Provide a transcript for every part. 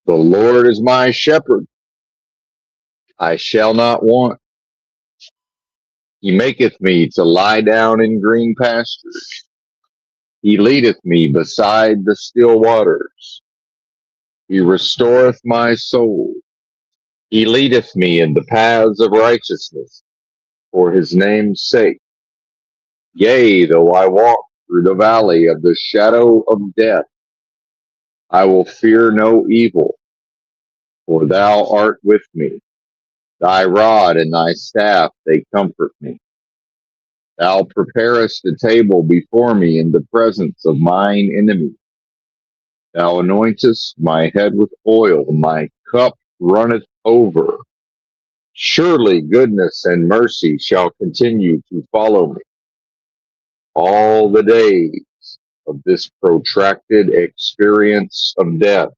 The Lord is my shepherd, I shall not want. He maketh me to lie down in green pastures. He leadeth me beside the still waters. He restoreth my soul. He leadeth me in the paths of righteousness for his name's sake. Yea, though I walk through the valley of the shadow of death, I will fear no evil, for thou art with me. Thy rod and thy staff, they comfort me. Thou preparest a table before me in the presence of mine enemies. Thou anointest my head with oil, my cup runneth over. Surely goodness and mercy shall continue to follow me all the days of this protracted experience of death.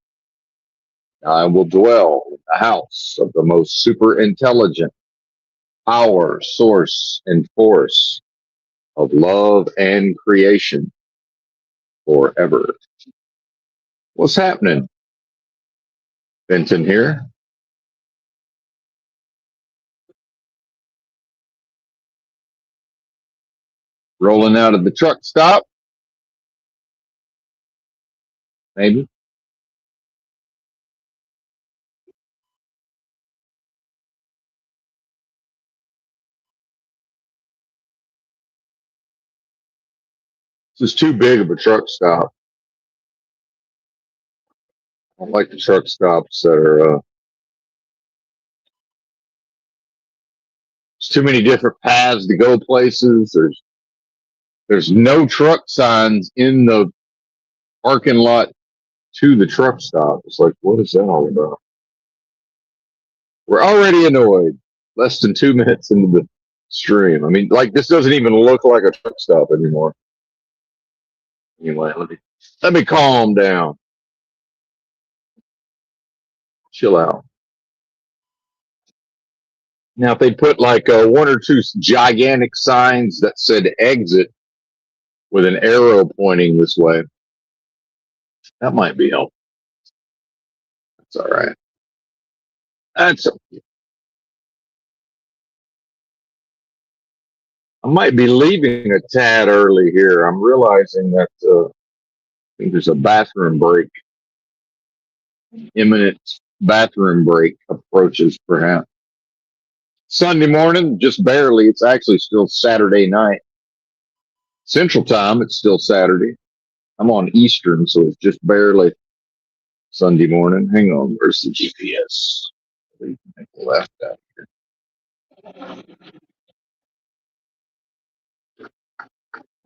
I will dwell in the house of the most super intelligent power, source, and force of love and creation forever. What's happening? Benton here. Rolling out of the truck stop. Maybe. This is too big of a truck stop. I don't like the truck stops that are, there's too many different paths to go places. There's no truck signs in the parking lot to the truck stop. It's like, what is that all about? We're already annoyed. Less than 2 minutes into the stream. I mean, like, this doesn't even look like a truck stop anymore. Anyway, let me calm down. Chill out. Now, if they put like one or two gigantic signs that said exit with an arrow pointing this way, that might be helpful. That's all right. That's okay. I might be leaving a tad early here. I'm realizing that I think there's a bathroom break. Imminent bathroom break approaches, perhaps. Sunday morning, just barely. It's actually still Saturday night. Central time, it's still Saturday. I'm on Eastern, so it's just barely Sunday morning. Hang on, where's the GPS? Make a left out here.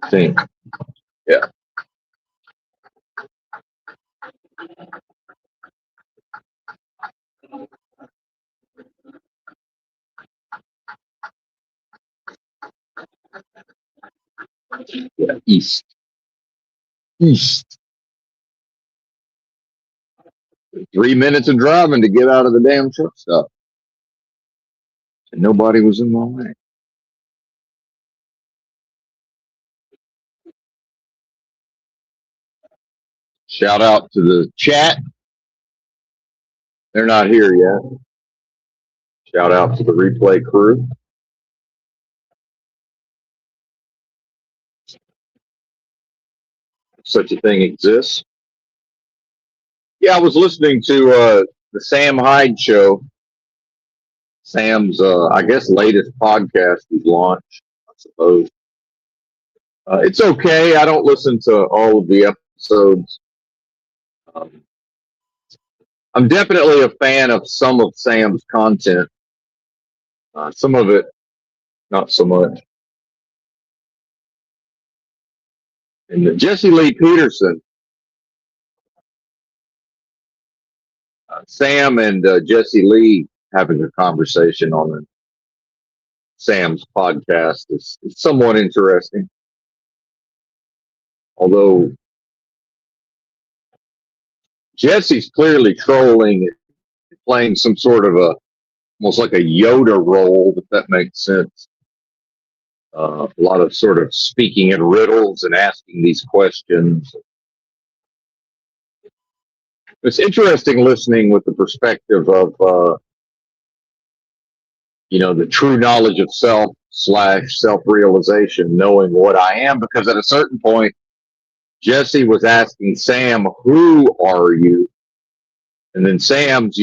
I think, yeah. Yeah, east. East. 3 minutes of driving to get out of the damn truck stop. And nobody was in my way. Shout out to the chat. They're not here yet. Shout out to the replay crew. Such a thing exists. Yeah, I was listening to the Sam Hyde show. Sam's, I guess, latest podcast he's launched, I suppose. It's okay. I don't listen to all of the episodes. I'm definitely a fan of some of Sam's content. Some of it, not so much. And Jesse Lee Peterson, Sam and Jesse Lee having a conversation on Sam's podcast is somewhat interesting. Although Jesse's clearly trolling, playing some sort of almost like a Yoda role, if that makes sense. A lot of sort of speaking in riddles and asking these questions. It's interesting listening with the perspective of, the true knowledge of self slash self realization, knowing what I am, because at a certain point, Jesse was asking Sam, "Who are you?" And then Sam's,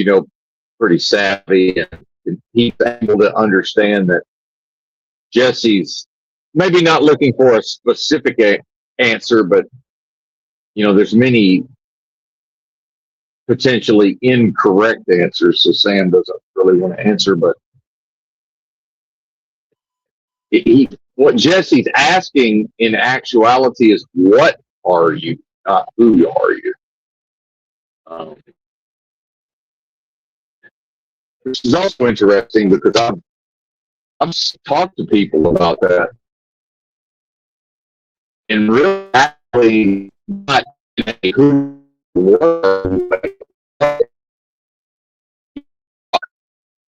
pretty savvy, and he's able to understand that Jesse's maybe not looking for a specific answer, but there's many potentially incorrect answers. So Sam doesn't really want to answer, but what Jesse's asking in actuality is, "What are you?" Not "Who are you?" Um, which is also interesting because I've talked to people about that, and really not who were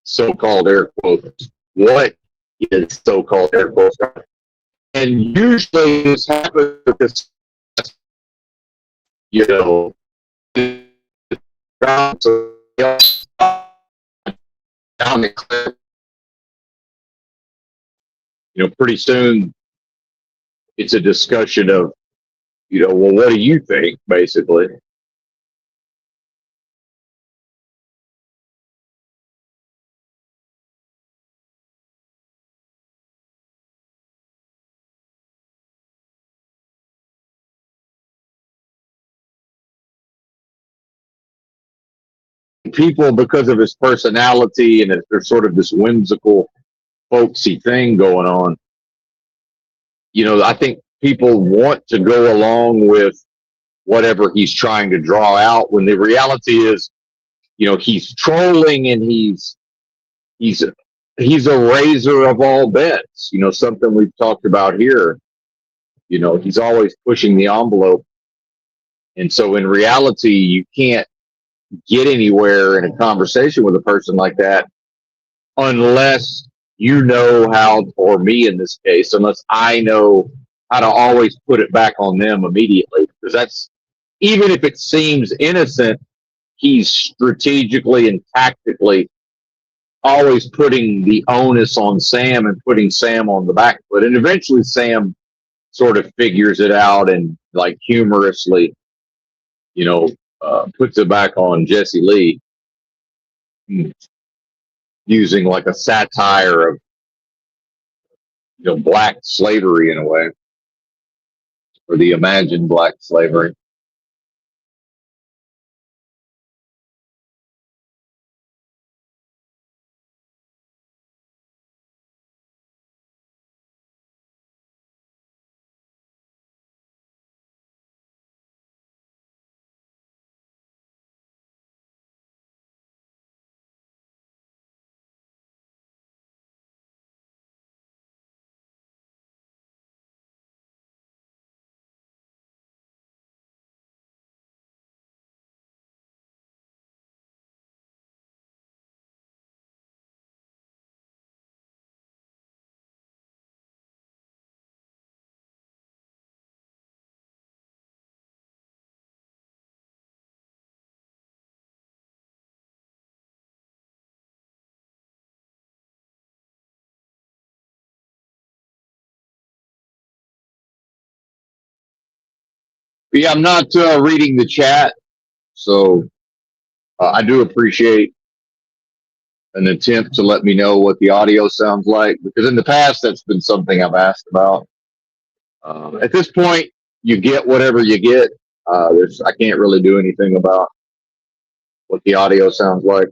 so-called air quotes. What is so-called air quotes? And usually this happens because, you know, down the cliff, pretty soon it's a discussion of, well, what do you think, basically? People, because of his personality and there's sort of this whimsical, folksy thing going on, I think people want to go along with whatever he's trying to draw out, when the reality is, he's trolling, and he's a raiser of all bets. Something we've talked about here. He's always pushing the envelope, and so in reality, you can't get anywhere in a conversation with a person like that unless you know how, or me in this case, unless I know how to always put it back on them immediately, because that's, even if it seems innocent, he's strategically and tactically always putting the onus on Sam and putting Sam on the back foot. And eventually Sam sort of figures it out and, like, humorously, puts it back on Jesse Lee, using like a satire of, black slavery in a way, or the imagined black slavery. But yeah, I'm not reading the chat, so I do appreciate an attempt to let me know what the audio sounds like, because in the past that's been something I've asked about. At this point, you get whatever you get. I can't really do anything about what the audio sounds like.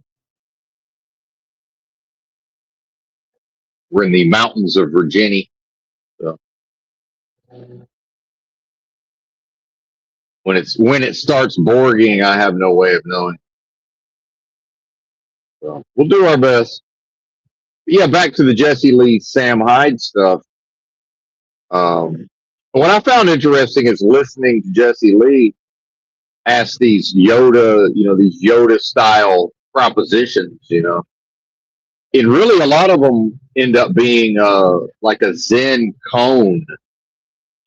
We're in the mountains of Virginia. So when it starts borging, I have no way of knowing. So we'll do our best. But yeah, back to the Jesse Lee, Sam Hyde stuff. What I found interesting is listening to Jesse Lee ask these Yoda style propositions, and really a lot of them end up being like a Zen koan,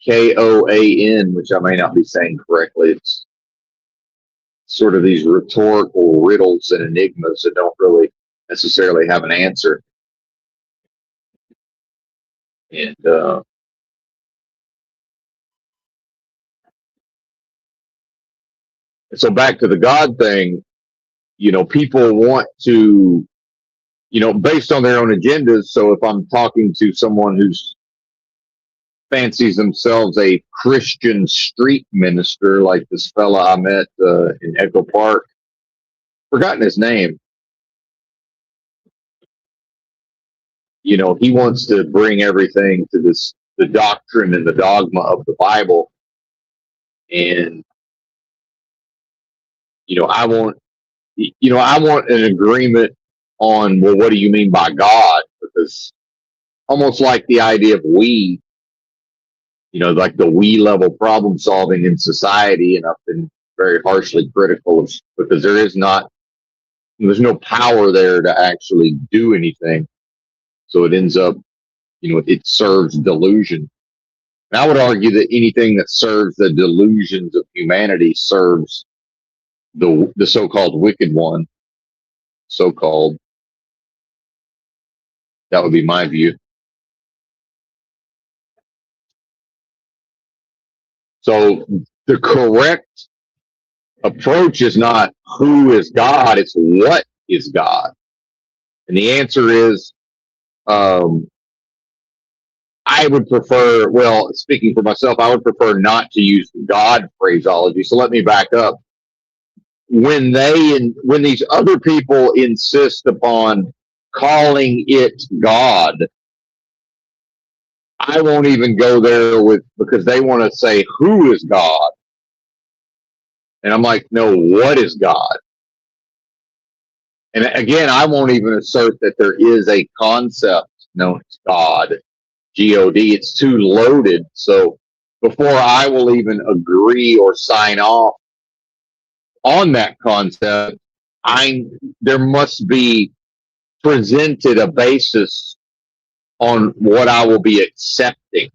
Koan, which I may not be saying correctly. It's sort of these rhetorical riddles and enigmas that don't really necessarily have an answer. And so back to the God thing, people want to, based on their own agendas. So if I'm talking to someone who's fancies themselves a Christian street minister, like this fella I met in Echo Park, forgotten his name. He wants to bring everything to the doctrine and the dogma of the Bible. And, I want an agreement on, well, what do you mean by God? Because almost like the idea of we, like the we level problem solving in society. And I've been very harshly critical of, because there's no power there to actually do anything. So it ends up, it serves delusion. And I would argue that anything that serves the delusions of humanity serves the so-called wicked one. So-called. That would be my view. So the correct approach is not who is God, it's what is God. And the answer is, I would prefer, well, speaking for myself, I would prefer not to use God phraseology. So let me back up. When these other people insist upon calling it God, I won't even go there because they want to say who is God. And I'm like, no, what is God? And again, I won't even assert that there is a concept known as God, G-O-D. It's too loaded. So before I will even agree or sign off on that concept, there must be presented a basis on what I will be accepting.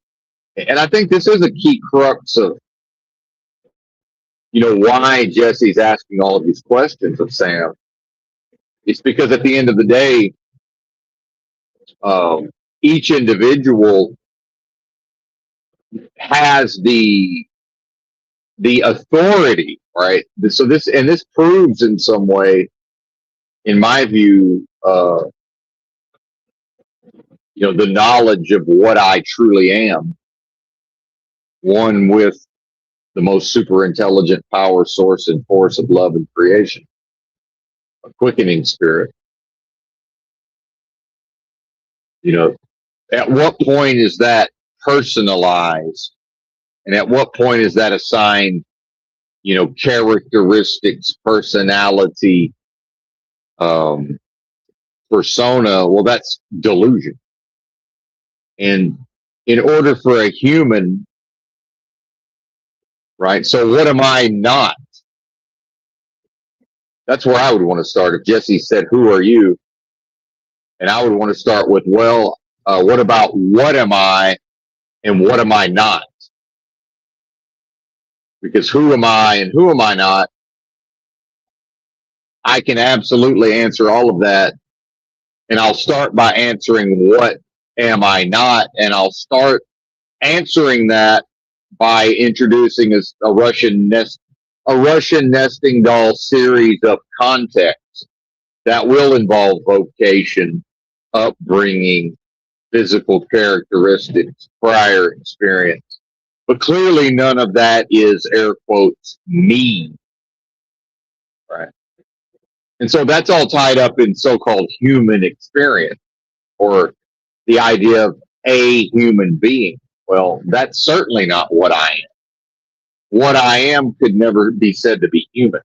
And I think this is a key crux of, why Jesse's asking all of these questions of Sam. It's because at the end of the day, each individual has the authority, right? So this proves in some way, in my view, the knowledge of what I truly am, one with the most super intelligent power source and force of love and creation, a quickening spirit. At what point is that personalized? And at what point is that assigned, characteristics, personality, persona? Well, that's delusion. And in order for a human, right? So what am I not? That's where I would want to start. If Jesse said, who are you? And I would want to start with, well, what about what am I and what am I not? Because who am I and who am I not? I can absolutely answer all of that. And I'll start by answering what am I not? And I'll start answering that by introducing a Russian nesting doll series of contexts that will involve vocation, upbringing, physical characteristics, prior experience. But clearly none of that is, air quotes, me. Right. And so that's all tied up in so-called human experience, or the idea of a human being. Well, that's certainly not what I am. What I am could never be said to be human.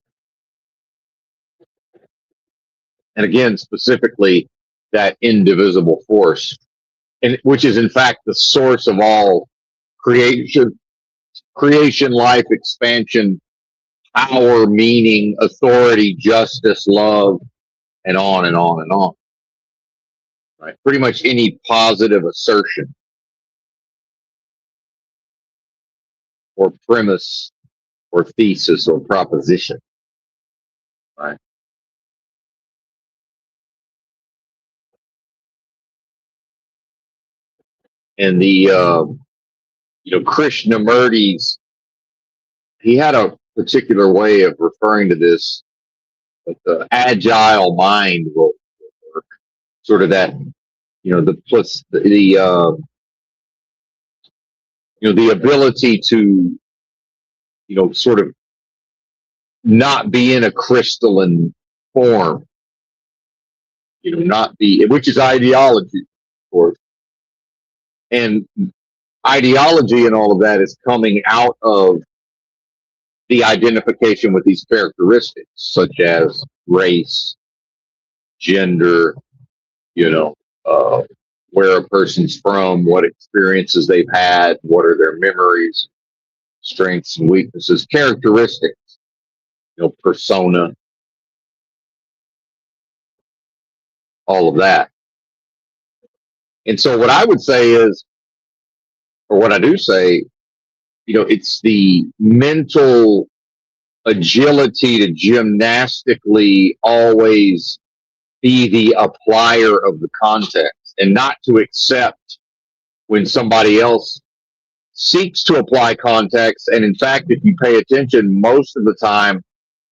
And again, specifically, that indivisible force, and which is in fact the source of all creation, life, expansion, power, meaning, authority, justice, love, and on and on and on. Right? Pretty much any positive assertion or premise or thesis or proposition. right? And Krishnamurti's, he had a particular way of referring to this, like the agile mind will work, sort of that, the plus the ability to, sort of not be in a crystalline form, not be, which is ideology, of course. And ideology and all of that is coming out of the identification with these characteristics, such as race, gender, you know, uh, where a person's from, what experiences they've had, what are their memories, strengths and weaknesses, characteristics, persona, all of that. And so what I would say is, or what I do say, it's the mental agility to gymnastically always be the applier of the context and not to accept when somebody else seeks to apply context. And in fact, if you pay attention, most of the time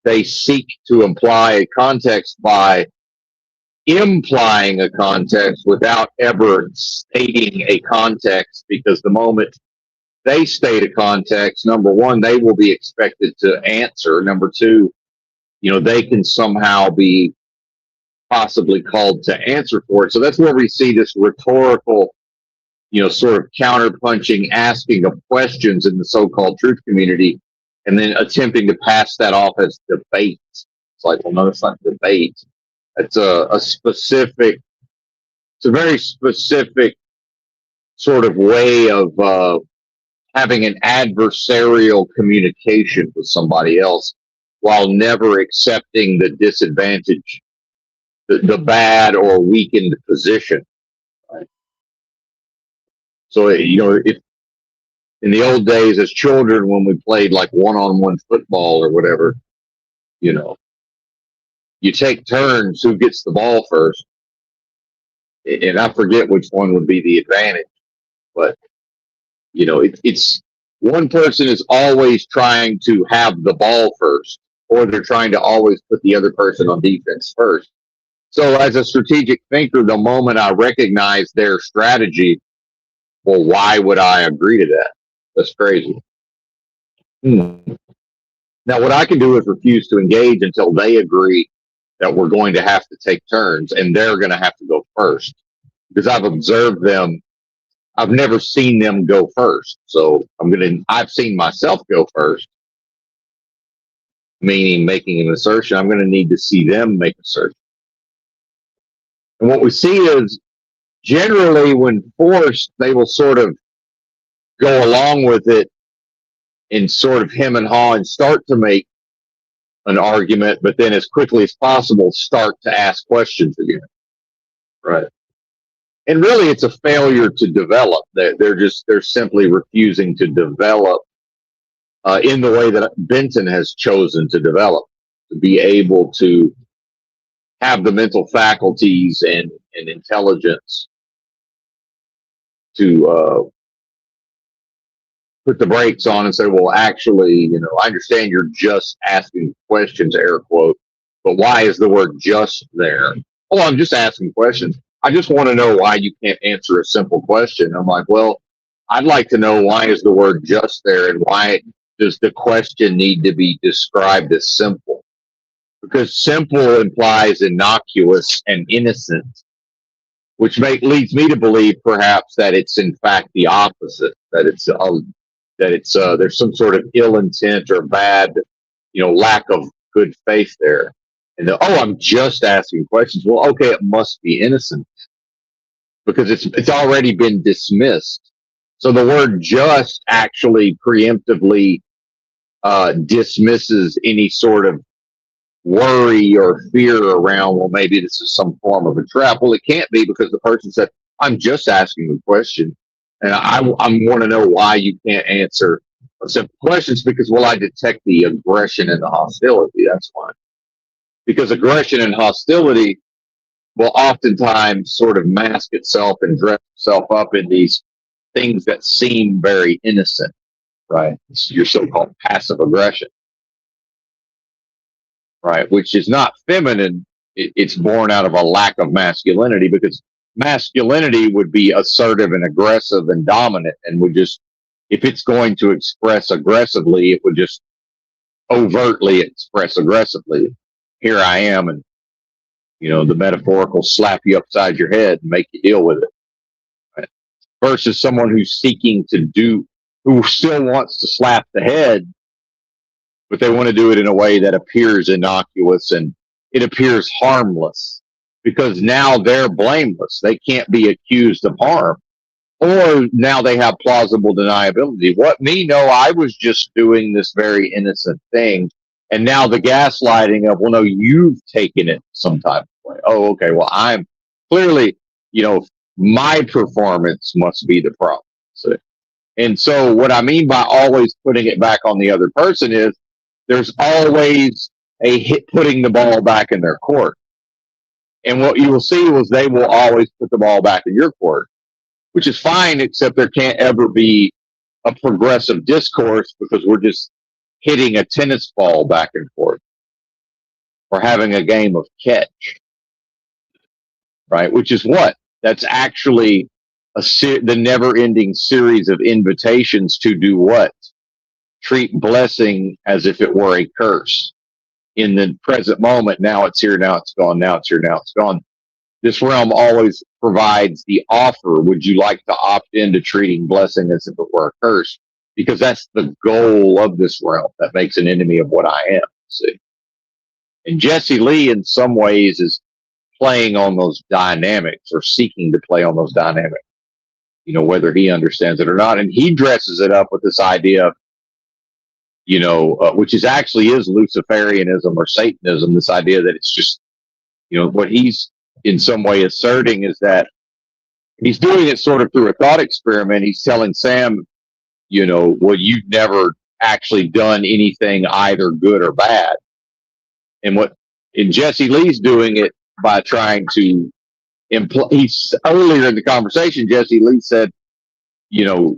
they seek to imply a context by implying a context without ever stating a context, because the moment they state a context, number one, they will be expected to answer. Number two, they can somehow be possibly called to answer for it. So that's where we see this rhetorical, sort of counterpunching, asking of questions in the so-called truth community, and then attempting to pass that off as debate. It's like, well, no, it's not debate. It's a specific, it's a very specific sort of way of having an adversarial communication with somebody else while never accepting the disadvantage, the bad or weakened position. Right? So, if in the old days as children, when we played like one-on-one football or whatever, you take turns who gets the ball first. And I forget which one would be the advantage, but it's one person is always trying to have the ball first, or they're trying to always put the other person on defense first. So as a strategic thinker, the moment I recognize their strategy, well, why would I agree to that? That's crazy. Now, what I can do is refuse to engage until they agree that we're going to have to take turns and they're going to have to go first, because I've observed them. I've never seen them go first. So I've seen myself go first, meaning making an assertion. I'm going to need to see them make an assertion. And what we see is generally when forced, they will sort of go along with it and sort of hem and haw and start to make an argument, but then as quickly as possible, start to ask questions again. Right. And really, it's a failure to develop. They're simply refusing to develop in the way that Benton has chosen to develop, to be able to have the mental faculties and intelligence to put the brakes on and say, well, actually, I understand you're just asking questions, air quote, but why is the word just there? Oh, I'm just asking questions. I just want to know why you can't answer a simple question. I'm like, well, I'd like to know why is the word just there, and why does the question need to be described as simple? Because simple implies innocuous and innocent, which leads me to believe perhaps that it's in fact the opposite, that it's there's some sort of ill intent or bad, lack of good faith there. And I'm just asking questions. Well, okay, it must be innocent because it's already been dismissed. So the word just actually preemptively dismisses any sort of worry or fear around, well, maybe this is some form of a trap. Well, it can't be, because the person said, I'm just asking a question. And I want to know why you can't answer simple questions, because, well, I detect the aggression and the hostility. That's why. because aggression and hostility will oftentimes sort of mask itself and dress itself up in these things that seem very innocent, right? It's your so-called passive aggression, right? Which is not feminine. It's born out of a lack of masculinity, because masculinity would be assertive and aggressive and dominant, and would just, if it's going to express aggressively, it would just overtly express aggressively. Here I am, and the metaphorical slap you upside your head and make you deal with it. Right? Versus someone who's seeking to who still wants to slap the head, but they want to do it in a way that appears innocuous and it appears harmless, because now they're blameless. They can't be accused of harm. Or now they have plausible deniability. What me? No, I was just doing this very innocent thing. And now the gaslighting of, well, no, you've taken it some type of way. Oh, okay. Well, I'm clearly, my performance must be the problem. And so what I mean by always putting it back on the other person is there's always a hit putting the ball back in their court. And what you will see was they will always put the ball back in your court, which is fine, except there can't ever be a progressive discourse, because we're just hitting a tennis ball back and forth or having a game of catch, right? Which is what? That's actually the never-ending series of invitations to do what? Treat blessing as if it were a curse. In the present moment, now it's here, now it's gone, now it's here, now it's gone. This realm always provides the offer. Would you like to opt into treating blessing as if it were a curse? Because that's the goal of this realm that makes an enemy of what I am. See? And Jesse Lee, in some ways, is playing on those dynamics, or seeking to play on those dynamics, whether he understands it or not. And he dresses it up with this idea of, which is Luciferianism or Satanism, this idea that it's just, what he's in some way asserting is that he's doing it sort of through a thought experiment. He's telling Sam, well, you've never actually done anything either good or bad. And Jesse Lee's doing it by trying to earlier in the conversation, Jesse Lee said, more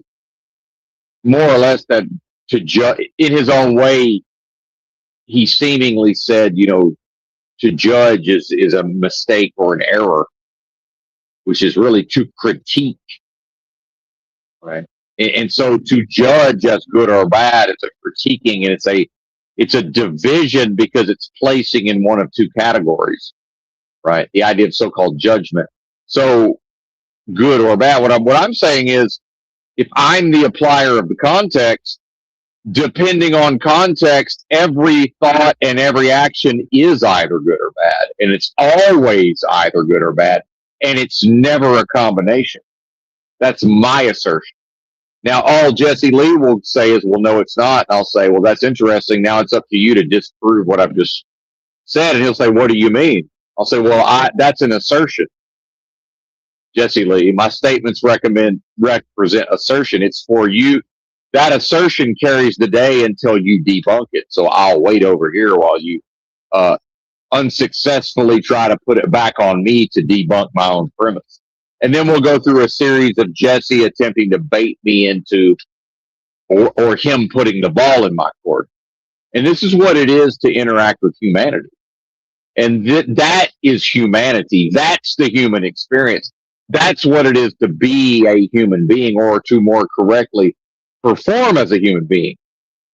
or less that to judge in his own way, he seemingly said, to judge is a mistake or an error, which is really to critique, right? And so to judge as good or bad, it's a critiquing, and it's a division, because it's placing in one of two categories, right? The idea of so-called judgment. So good or bad. What I'm saying is, if I'm the applier of the context, depending on context, every thought and every action is either good or bad. And it's always either good or bad. And it's never a combination. That's my assertion. Now, all Jesse Lee will say is, well, no, it's not. And I'll say, well, that's interesting. Now it's up to you to disprove what I've just said. And he'll say, what do you mean? I'll say, well, that's an assertion. Jesse Lee, my statements represent assertion. It's for you. That assertion carries the day until you debunk it. So I'll wait over here while you unsuccessfully try to put it back on me to debunk my own premise. And then we'll go through a series of Jesse attempting to bait me into, or him putting the ball in my court. And this is what it is to interact with humanity. And that is humanity. That's the human experience. That's what it is to be a human being, or to more correctly, perform as a human being.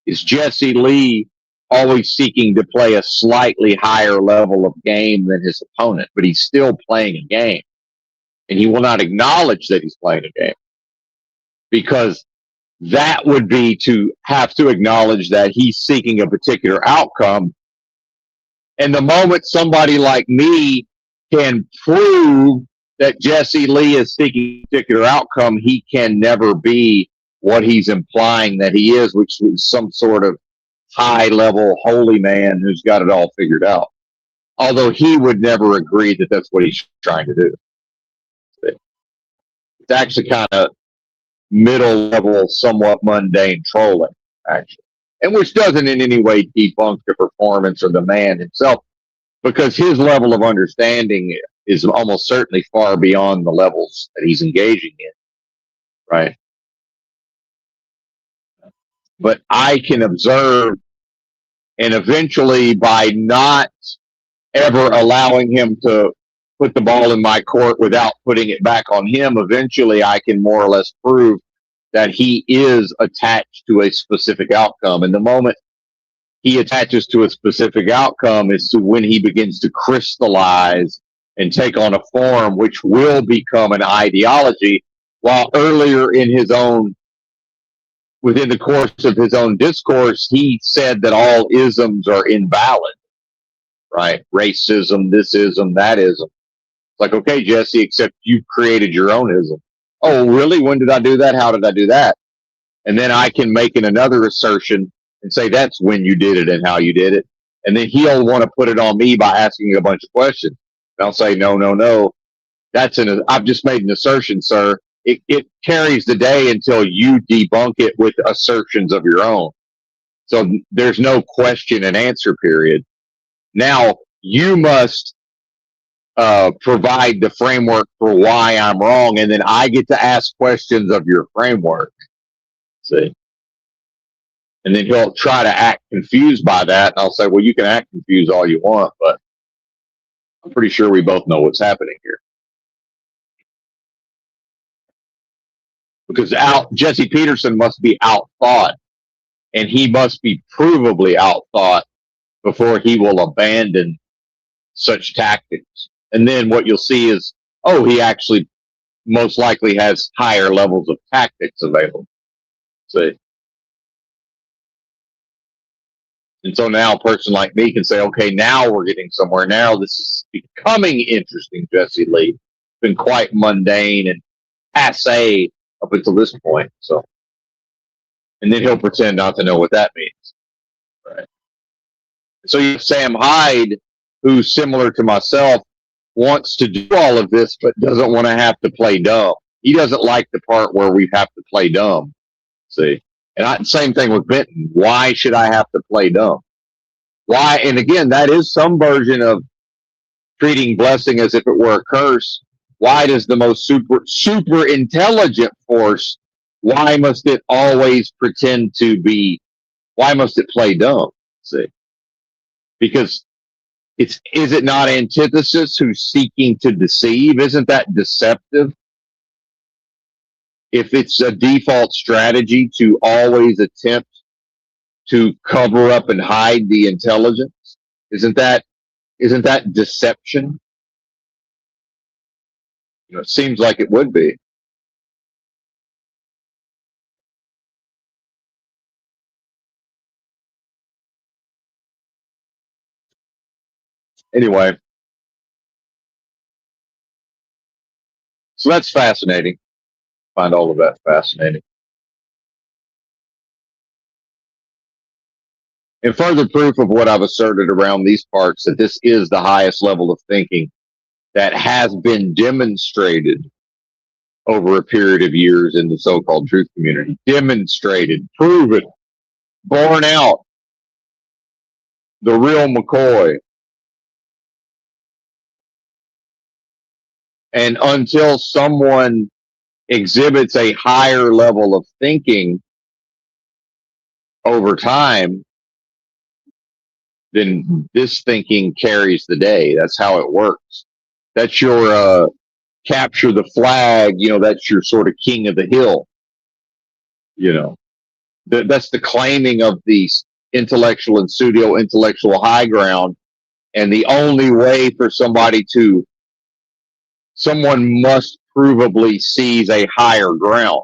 Is Jesse Lee always seeking to play a slightly higher level of game than his opponent, but he's still playing a game. And he will not acknowledge that he's playing a game, because that would be to have to acknowledge that he's seeking a particular outcome. And the moment somebody like me can prove that Jesse Lee is seeking a particular outcome, he can never be what he's implying that he is, which is some sort of high-level holy man who's got it all figured out. Although he would never agree that that's what he's trying to do. It's actually kind of middle-level, somewhat mundane trolling, actually. And which doesn't in any way debunk the performance or the man himself. because his level of understanding is almost certainly far beyond the levels that he's engaging in, right? But I can observe, and eventually, by not ever allowing him to put the ball in my court without putting it back on him, eventually I can more or less prove that he is attached to a specific outcome. And the moment he attaches to a specific outcome is to when he begins to crystallize and take on a form which will become an ideology, while earlier in his own, within the course of his own discourse, he said that all isms are invalid, right? Racism, this ism, that ism. It's like, okay, Jesse, except you created your own ism. Oh, really? When did I do that? How did I do that? And then I can make another assertion and say that's when you did it and how you did it. And then he'll want to put it on me by asking a bunch of questions. And I'll say, no. I've just made an assertion, sir. It carries the day until you debunk it with assertions of your own. So there's no question and answer period. Now you must provide the framework for why I'm wrong, and then I get to ask questions of your framework. See? And then he'll try to act confused by that, and I'll say, well, you can act confused all you want, but I'm pretty sure we both know what's happening here. Because Jesse Peterson must be outthought, and he must be provably outthought before he will abandon such tactics. And then what you'll see is, oh, he actually most likely has higher levels of tactics available. See? And so now a person like me can say, okay, now we're getting somewhere. Now this is becoming interesting, Jesse Lee. It's been quite mundane and passe up until this point. So, and then he'll pretend not to know what that means. Right. So you have Sam Hyde, who's similar to myself, wants to do all of this, but doesn't want to have to play dumb. He doesn't like the part where we have to play dumb. See? And same thing with Benton. Why should I have to play dumb? Why? And again, that is some version of treating blessing as if it were a curse. Why does the most super intelligent force, why must it always pretend to be, why must it play dumb? See? Because is it not antithesis who's seeking to deceive? Isn't that deceptive? If it's a default strategy to always attempt to cover up and hide the intelligence, isn't that deception? You know, it seems like it would be. Anyway, so that's fascinating. Find all of that fascinating. And further proof of what I've asserted around these parts, that this is the highest level of thinking that has been demonstrated over a period of years in the so-called truth community. Demonstrated, proven, borne out. The real McCoy. And until someone exhibits a higher level of thinking over time, then this thinking carries the day. That's how it works. That's your capture the flag, you know, that's your sort of king of the hill. You know, that's the claiming of the intellectual and pseudo-intellectual high ground. And the only way for someone must provably seize a higher ground.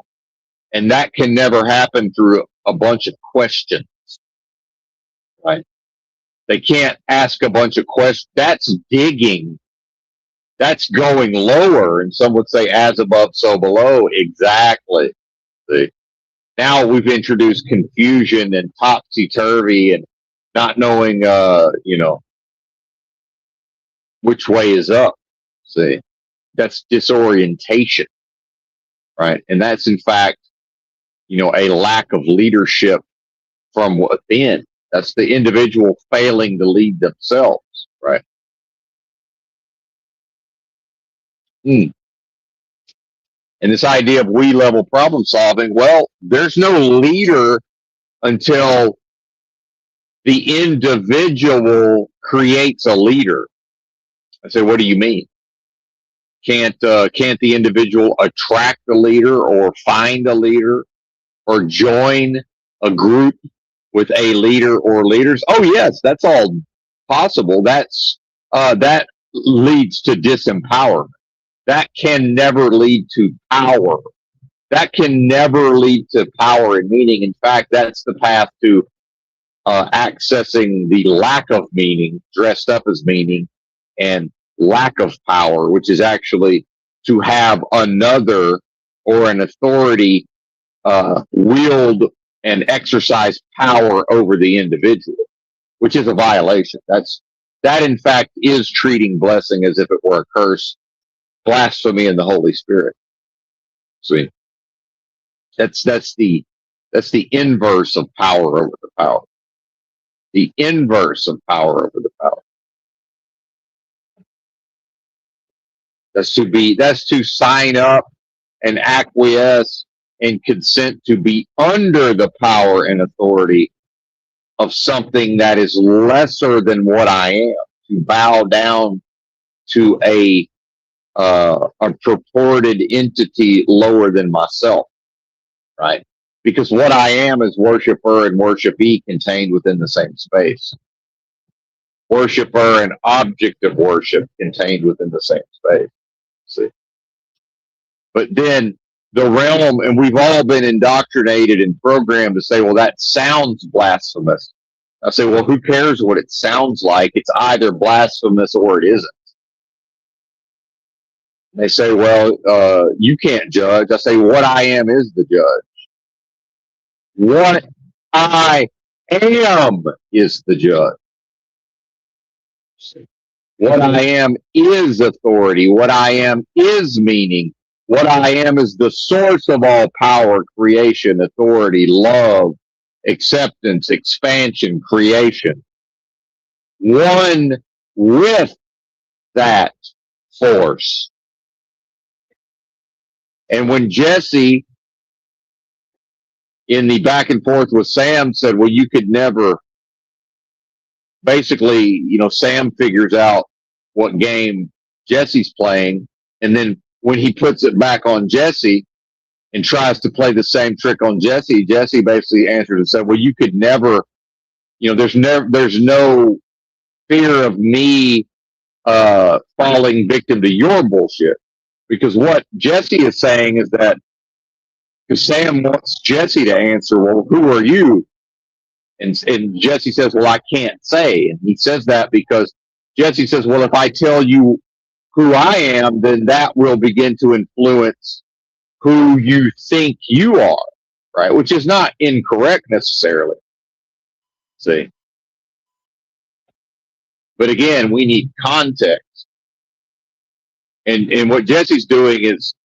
And that can never happen through a bunch of questions. Right? They can't ask a bunch of questions. That's digging. That's going lower. And some would say, as above, so below. Exactly. See? Now we've introduced confusion and topsy-turvy and not knowing, which way is up. See? That's disorientation. Right? And that's, in fact, a lack of leadership from within. That's the individual failing to lead themselves, right? And this idea of we level problem solving, well, there's no leader until the individual creates a leader. I say, what do you mean? Can't the individual attract a leader or find a leader or join a group with a leader or leaders? Oh yes, that's all possible. That leads to disempowerment. That can never lead to power. That can never lead to power and meaning. In fact, that's the path to accessing the lack of meaning, dressed up as meaning, and lack of power, which is actually to have another or an authority wield and exercise power over the individual, which is a violation. That in fact is treating blessing as if it were a curse, blasphemy in the Holy Spirit. See, that's the inverse of power over the power. The inverse of power over the power. That's to sign up and acquiesce and consent to be under the power and authority of something that is lesser than what I am, to bow down to a purported entity lower than myself, right? Because what I am is worshiper and worshipee contained within the same space. Worshiper and object of worship contained within the same space. See? But then the realm, and we've all been indoctrinated and programmed to say, well, that sounds blasphemous. I say, well, who cares what it sounds like? It's either blasphemous or it isn't. They say, well, you can't judge. I say, what I am is the judge. What I am is the judge. What I am is authority. What I am is meaning. What I am is the source of all power, creation, authority, love, acceptance, expansion, creation. One with that force. And when Jesse, in the back and forth with Sam, said, well, you could never, basically, Sam figures out what game Jesse's playing. And then when he puts it back on Jesse and tries to play the same trick on Jesse, Jesse basically answers and said, well, you could never, there's no fear of me falling victim to your bullshit. Because what Jesse is saying is that, because Sam wants Jesse to answer, well, who are you? And Jesse says, well, I can't say. And he says that because Jesse says, well, if I tell you who I am, then that will begin to influence who you think you are, right? Which is not incorrect necessarily. See? But again, we need context. And what Jesse's doing is,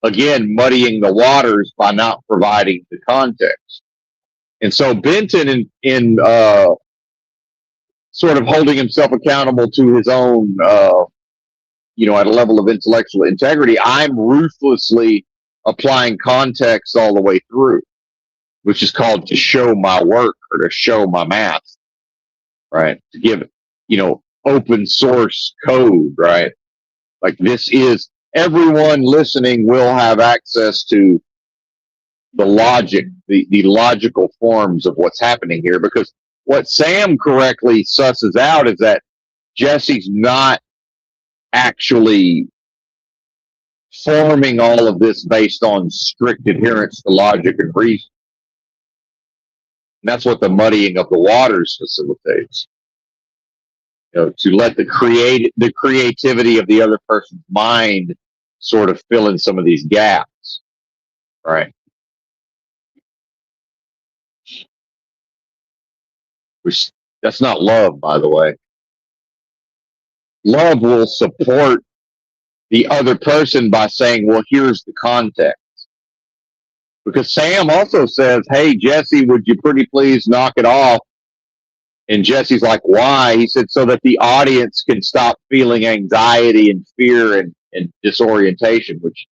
again, muddying the waters by not providing the context. And so Benton, in sort of holding himself accountable to his own, at a level of intellectual integrity, I'm ruthlessly applying context all the way through, which is called to show my work or to show my math, right? To give, open source code, right? Like this is, everyone listening will have access to the logic, the logical forms of what's happening here, because what Sam correctly susses out is that Jesse's not actually forming all of this based on strict adherence to logic and reason. And that's what the muddying of the waters facilitates. To let the creativity of the other person's mind sort of fill in some of these gaps, right? Which, that's not love, by the way. Love will support the other person by saying, well, here's the context. Because Sam also says, hey, Jesse, would you pretty please knock it off? And Jesse's like, why? He said, so that the audience can stop feeling anxiety and fear and and disorientation, which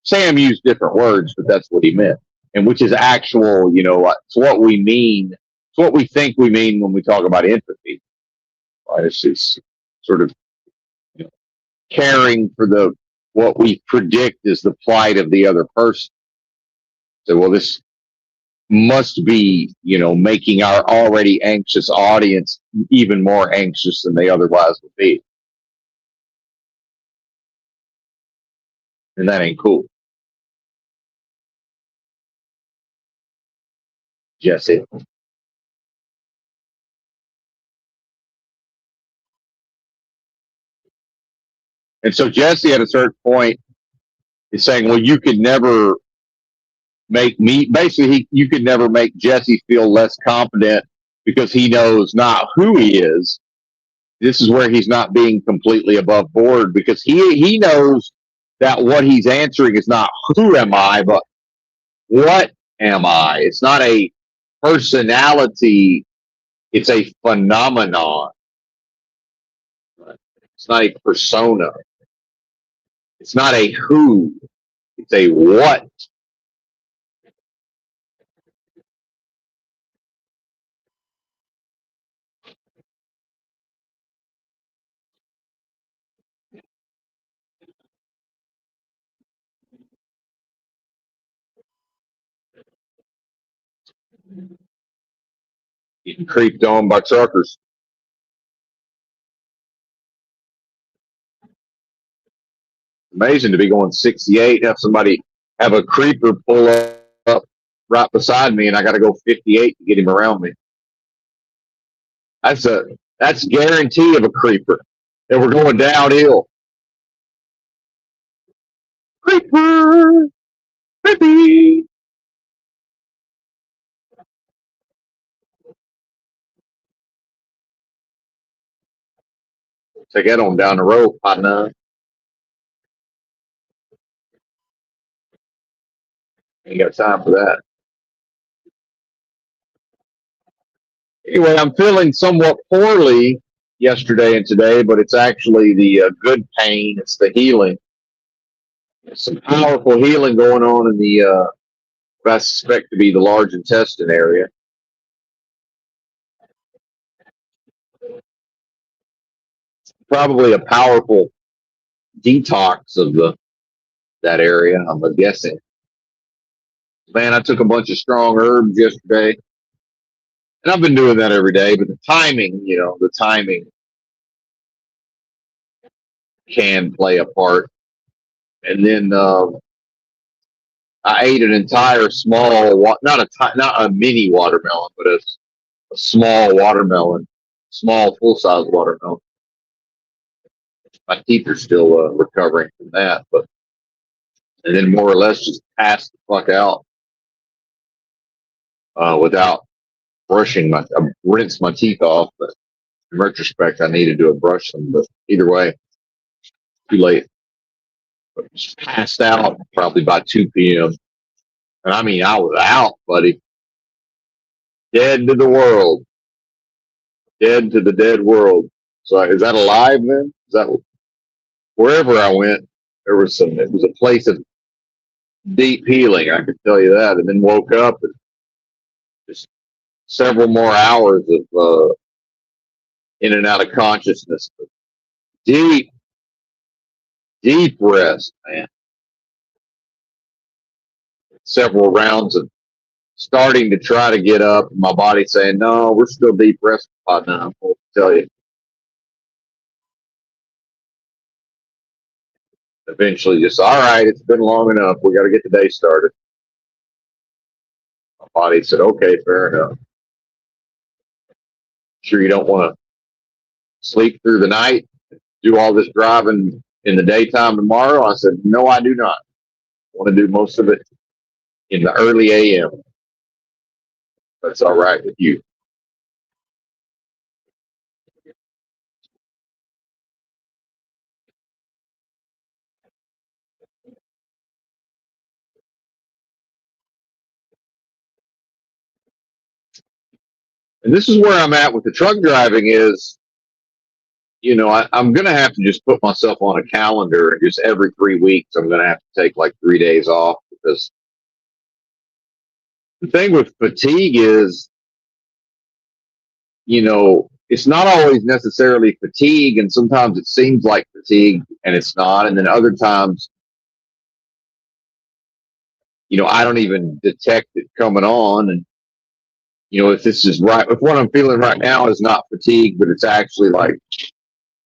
Sam used different words, but that's what he meant. And which is actual, it's what we mean. It's what we think we mean when we talk about empathy. Right? It's just sort of caring for what we predict is the plight of the other person. So, well, this must be, making our already anxious audience even more anxious than they otherwise would be. And that ain't cool. Jesse. And so Jesse at a certain point is saying, well, you could never you could never make Jesse feel less confident because he knows not who he is. This is where he's not being completely above board, because he knows that what he's answering is not who am I, but what am I? It's not a personality, it's a phenomenon. It's not a persona. It's not a who, it's a what. Getting creeped on by truckers. Amazing to be going 68, have a creeper pull up right beside me, and I got to go 58 to get him around me. That's guarantee of a creeper. And we're going downhill. Creeper, creepy. Take that on down the road, partner. Ain't got time for that. Anyway, I'm feeling somewhat poorly yesterday and today, but it's actually the good pain. It's the healing. There's some powerful healing going on in the what I suspect to be the large intestine area. Probably a powerful detox of that area, I'm guessing. Man, I took a bunch of strong herbs yesterday, and I've been doing that every day. But the timing can play a part. And then I ate an entire not a mini watermelon, but a small watermelon, small full size watermelon. My teeth are still recovering from that, and then more or less just passed the fuck out without brushing I rinsed my teeth off, but in retrospect, I needed to have brushed them. But either way, too late. But just passed out probably by 2 p.m. And I mean, I was out, buddy. Dead to the world. Dead to the dead world. So is that alive then? Is that wherever I went, it was a place of deep healing, I could tell you that. And then woke up and just several more hours of in and out of consciousness. Deep, deep rest, man. Several rounds of starting to try to get up, and my body saying, "No, we're still deep rest spot now." I'll tell you. Eventually, just all right. It's been long enough. We got to get the day started. My body said, "Okay, fair enough. Sure, you don't want to sleep through the night, do all this driving in the daytime tomorrow?" I said, "No, I do not. I want to do most of it in the early a.m. That's all right with you." And this is where I'm at with the truck driving is I'm going to have to just put myself on a calendar, and just every 3 weeks, I'm going to have to take like 3 days off, because the thing with fatigue is, it's not always necessarily fatigue. And sometimes it seems like fatigue and it's not. And then other times, I don't even detect it coming on. And, if this is right, if what I'm feeling right now is not fatigue, but it's actually like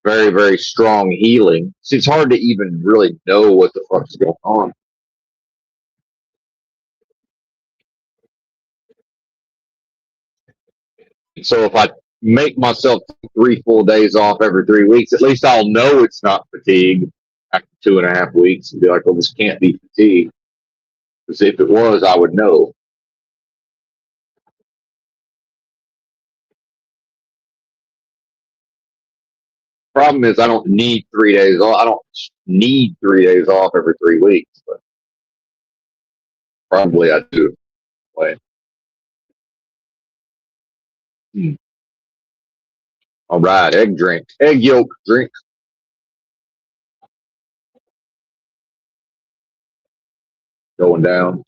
very, very strong healing. See, it's hard to even really know what the fuck's going on. So if I make myself 3 full days off every 3 weeks, at least I'll know it's not fatigue after 2.5 weeks, and be like, well, this can't be fatigue. Because if it was, I would know. Problem is, I don't need 3 days off. I don't need 3 days off every 3 weeks, but probably I do. Wait. Hmm. All right, egg yolk drink going down.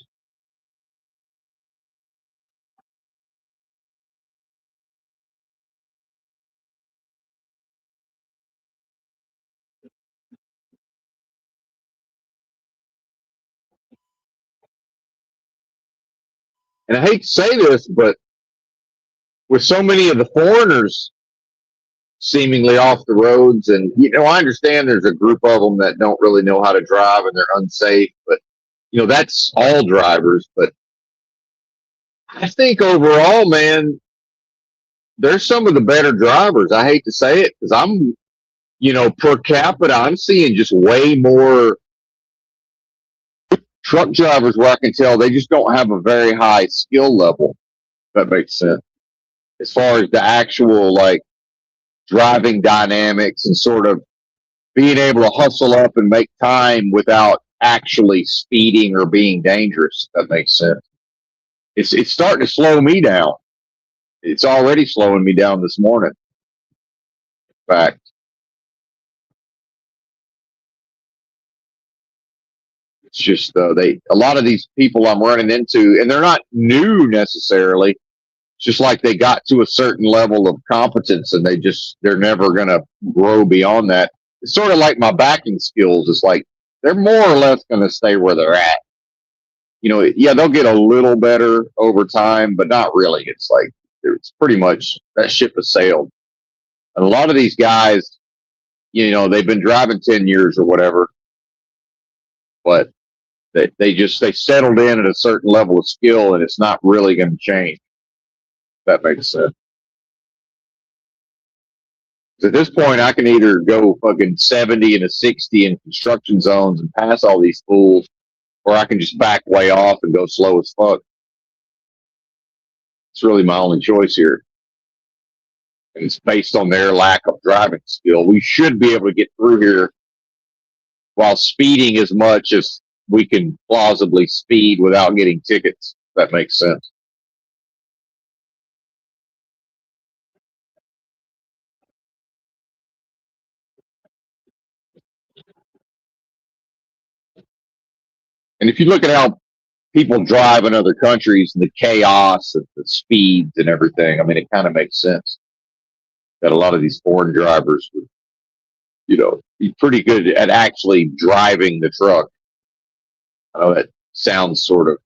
And I hate to say this, but with so many of the foreigners seemingly off the roads, and I understand there's a group of them that don't really know how to drive and they're unsafe, but that's all drivers. But I think overall, man, they're some of the better drivers. I hate to say it, because per capita, I'm seeing just way more truck drivers where I can tell they just don't have a very high skill level. If that makes sense. As far as the actual like driving dynamics and sort of being able to hustle up and make time without actually speeding or being dangerous. If that makes sense. It's starting to slow me down. It's already slowing me down this morning. In fact, it's just a lot of these people I'm running into, and they're not new necessarily. It's just like they got to a certain level of competence, and they're never gonna grow beyond that. It's sort of like my backing skills. It's like they're more or less gonna stay where they're at. Yeah, they'll get a little better over time, but not really. It's like it's pretty much that ship has sailed. And a lot of these guys, they've been driving 10 years or whatever, but they settled in at a certain level of skill, and it's not really going to change. If that makes sense. At this point, I can either go fucking 70 and a 60 in construction zones and pass all these fools, or I can just back way off and go slow as fuck. It's really my only choice here. And it's based on their lack of driving skill. We should be able to get through here while speeding as much as we can plausibly speed without getting tickets. If that makes sense. And if you look at how people drive in other countries and the chaos and the speeds and everything, I mean, it kind of makes sense that a lot of these foreign drivers would, be pretty good at actually driving the truck. I know that sounds sort of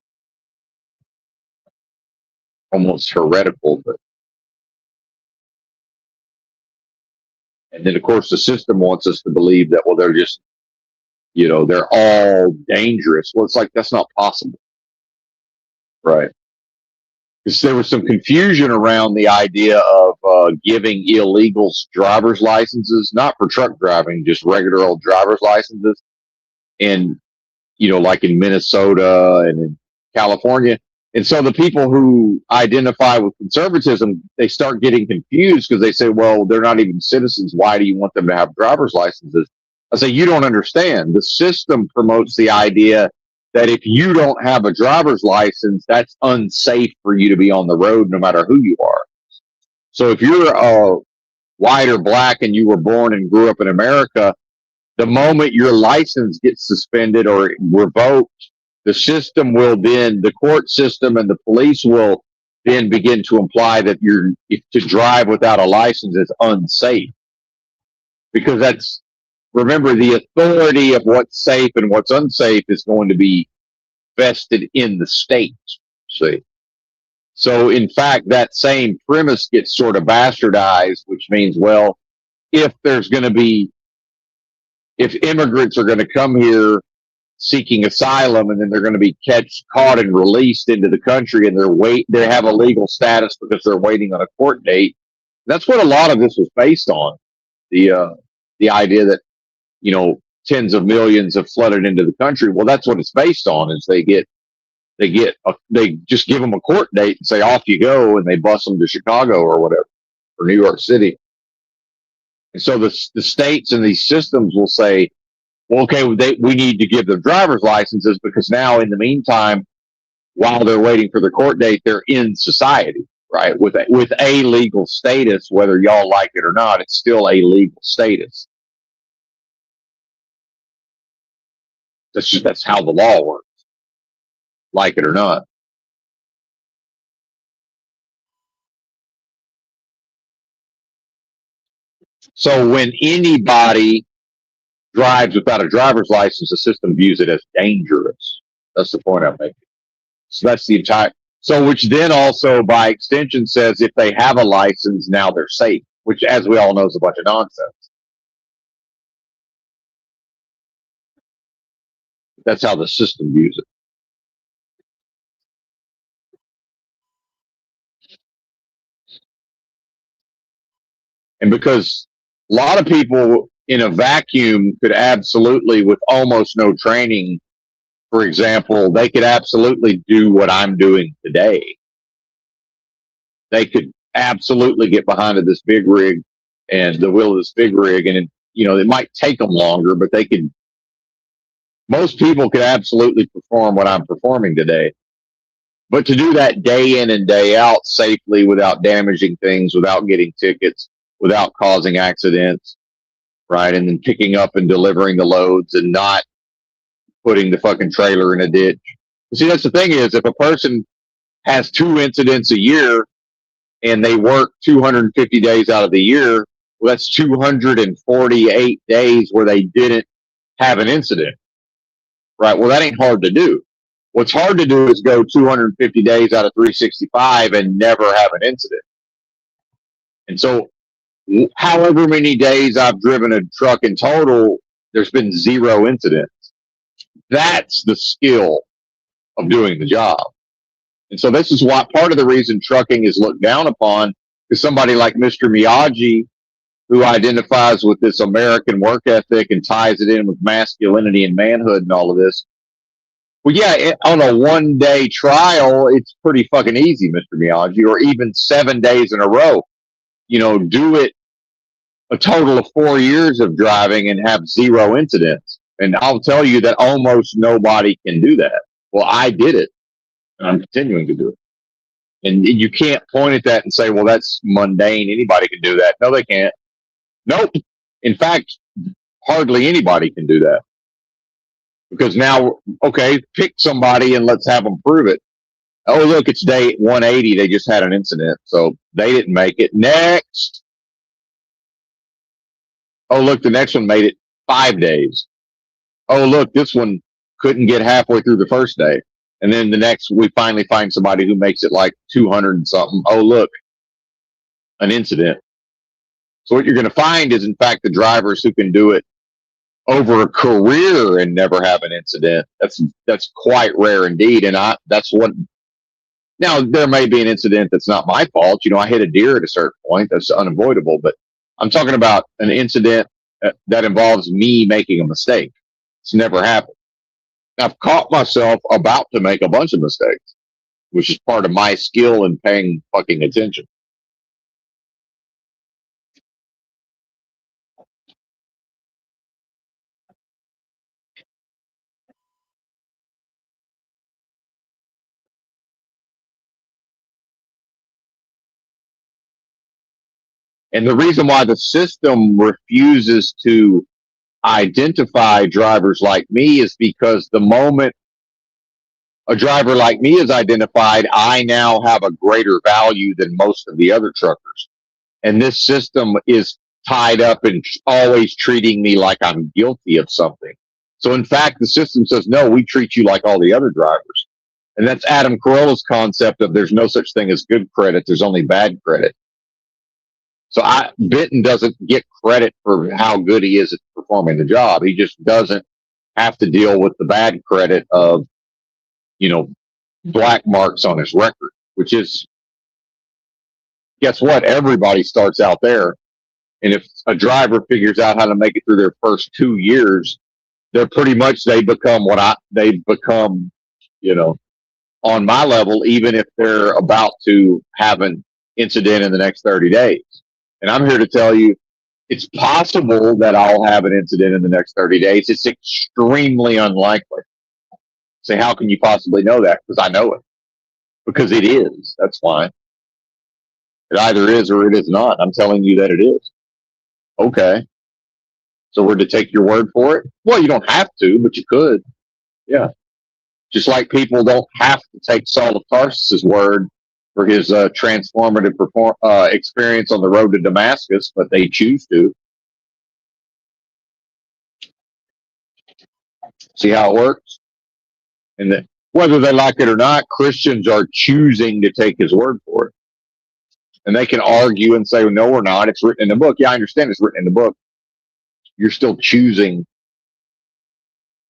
almost heretical, but and then of course the system wants us to believe that, well, they're just, they're all dangerous. Well, it's like that's not possible, right? Because there was some confusion around the idea of giving illegals driver's licenses, not for truck driving, just regular old driver's licenses. And, like in Minnesota and in California. And so the people who identify with conservatism, they start getting confused because they say, well, they're not even citizens. Why do you want them to have driver's licenses? I say, you don't understand. The system promotes the idea that if you don't have a driver's license, that's unsafe for you to be on the road no matter who you are. So if you're white or black and you were born and grew up in America, the moment your license gets suspended or revoked, the system will then, the court system and the police will then begin to imply that to drive without a license is unsafe. Because remember, the authority of what's safe and what's unsafe is going to be vested in the state. See? So, in fact, that same premise gets sort of bastardized, which means, well, if immigrants are going to come here seeking asylum and then they're going to be caught and released into the country and they have a legal status because they're waiting on a court date. That's what a lot of this was based on. The idea that, tens of millions have flooded into the country. Well, that's what it's based on, is they just give them a court date and say, off you go, and they bus them to Chicago or whatever, or New York City. And so the states and these systems will say, well, okay, we need to give them driver's licenses because now, in the meantime, while they're waiting for the court date, they're in society, right? With a legal status, whether y'all like it or not, it's still a legal status. That's how the law works, like it or not. So when anybody drives without a driver's license, the system views it as dangerous. That's the point I'm making. So that's the entire. So which then also, by extension, says if they have a license, now they're safe, which, as we all know, is a bunch of nonsense. That's how the system views it. And because a lot of people in a vacuum could absolutely, with almost no training, for example, they could absolutely do what I'm doing today. They could absolutely get behind this big rig and the wheel of this big rig, and it might take them longer, but most people could absolutely perform what I'm performing today. But to do that day in and day out safely, without damaging things, without getting tickets, without causing accidents, right? And then picking up and delivering the loads and not putting the fucking trailer in a ditch. See, that's the thing, is if a person has 2 incidents a year and they work 250 days out of the year, well, that's 248 days where they didn't have an incident, right? Well, that ain't hard to do. What's hard to do is go 250 days out of 365 and never have an incident. And so, however many days I've driven a truck in total, there's been 0 incidents. That's the skill of doing the job. And so this is why part of the reason trucking is looked down upon is somebody like Mr. Miyagi, who identifies with this American work ethic and ties it in with masculinity and manhood and all of this. Well, yeah, on a 1-day trial, it's pretty fucking easy, Mr. Miyagi, or even 7 days in a row. Do it a total of 4 years of driving and have 0 incidents. And I'll tell you that almost nobody can do that. Well, I did it, and I'm continuing to do it. And you can't point at that and say, well, that's mundane. Anybody can do that. No, they can't. Nope. In fact, hardly anybody can do that. Because now, okay, pick somebody and let's have them prove it. Oh, look, it's day 180. They just had an incident, so they didn't make it. Next. Oh, look, the next one made it 5 days. Oh, look, this one couldn't get halfway through the first day. And then the next, we finally find somebody who makes it like 200 and something. Oh, look, an incident. So what you're going to find is, in fact, the drivers who can do it over a career and never have an incident. That's quite rare indeed. And that's what. Now, there may be an incident that's not my fault. I hit a deer at a certain point. That's unavoidable. But I'm talking about an incident that involves me making a mistake. It's never happened. I've caught myself about to make a bunch of mistakes, which is part of my skill in paying fucking attention. And the reason why the system refuses to identify drivers like me is because the moment a driver like me is identified, I now have a greater value than most of the other truckers. And this system is tied up in always treating me like I'm guilty of something. So in fact, the system says, no, we treat you like all the other drivers. And that's Adam Carolla's concept of there's no such thing as good credit. There's only bad credit. So Benton doesn't get credit for how good he is at performing the job. He just doesn't have to deal with the bad credit of, black marks on his record, which is, guess what? Everybody starts out there. And if a driver figures out how to make it through their first 2 years, they become on my level, even if they're about to have an incident in the next 30 days. And I'm here to tell you, it's possible that I'll have an incident in the next 30 days. It's extremely unlikely. Say, how can you possibly know that? Because I know it. Because it is. That's why. It either is or it is not. I'm telling you that it is. Okay. So we're to take your word for it? Well, you don't have to, but you could. Yeah. Just like people don't have to take Saul of Tarsus's word for his transformative experience on the road to Damascus, but they choose to. See how it works? And whether they like it or not, Christians are choosing to take his word for it. And they can argue and say, no, we're not. It's written in the book. Yeah, I understand it's written in the book. You're still choosing.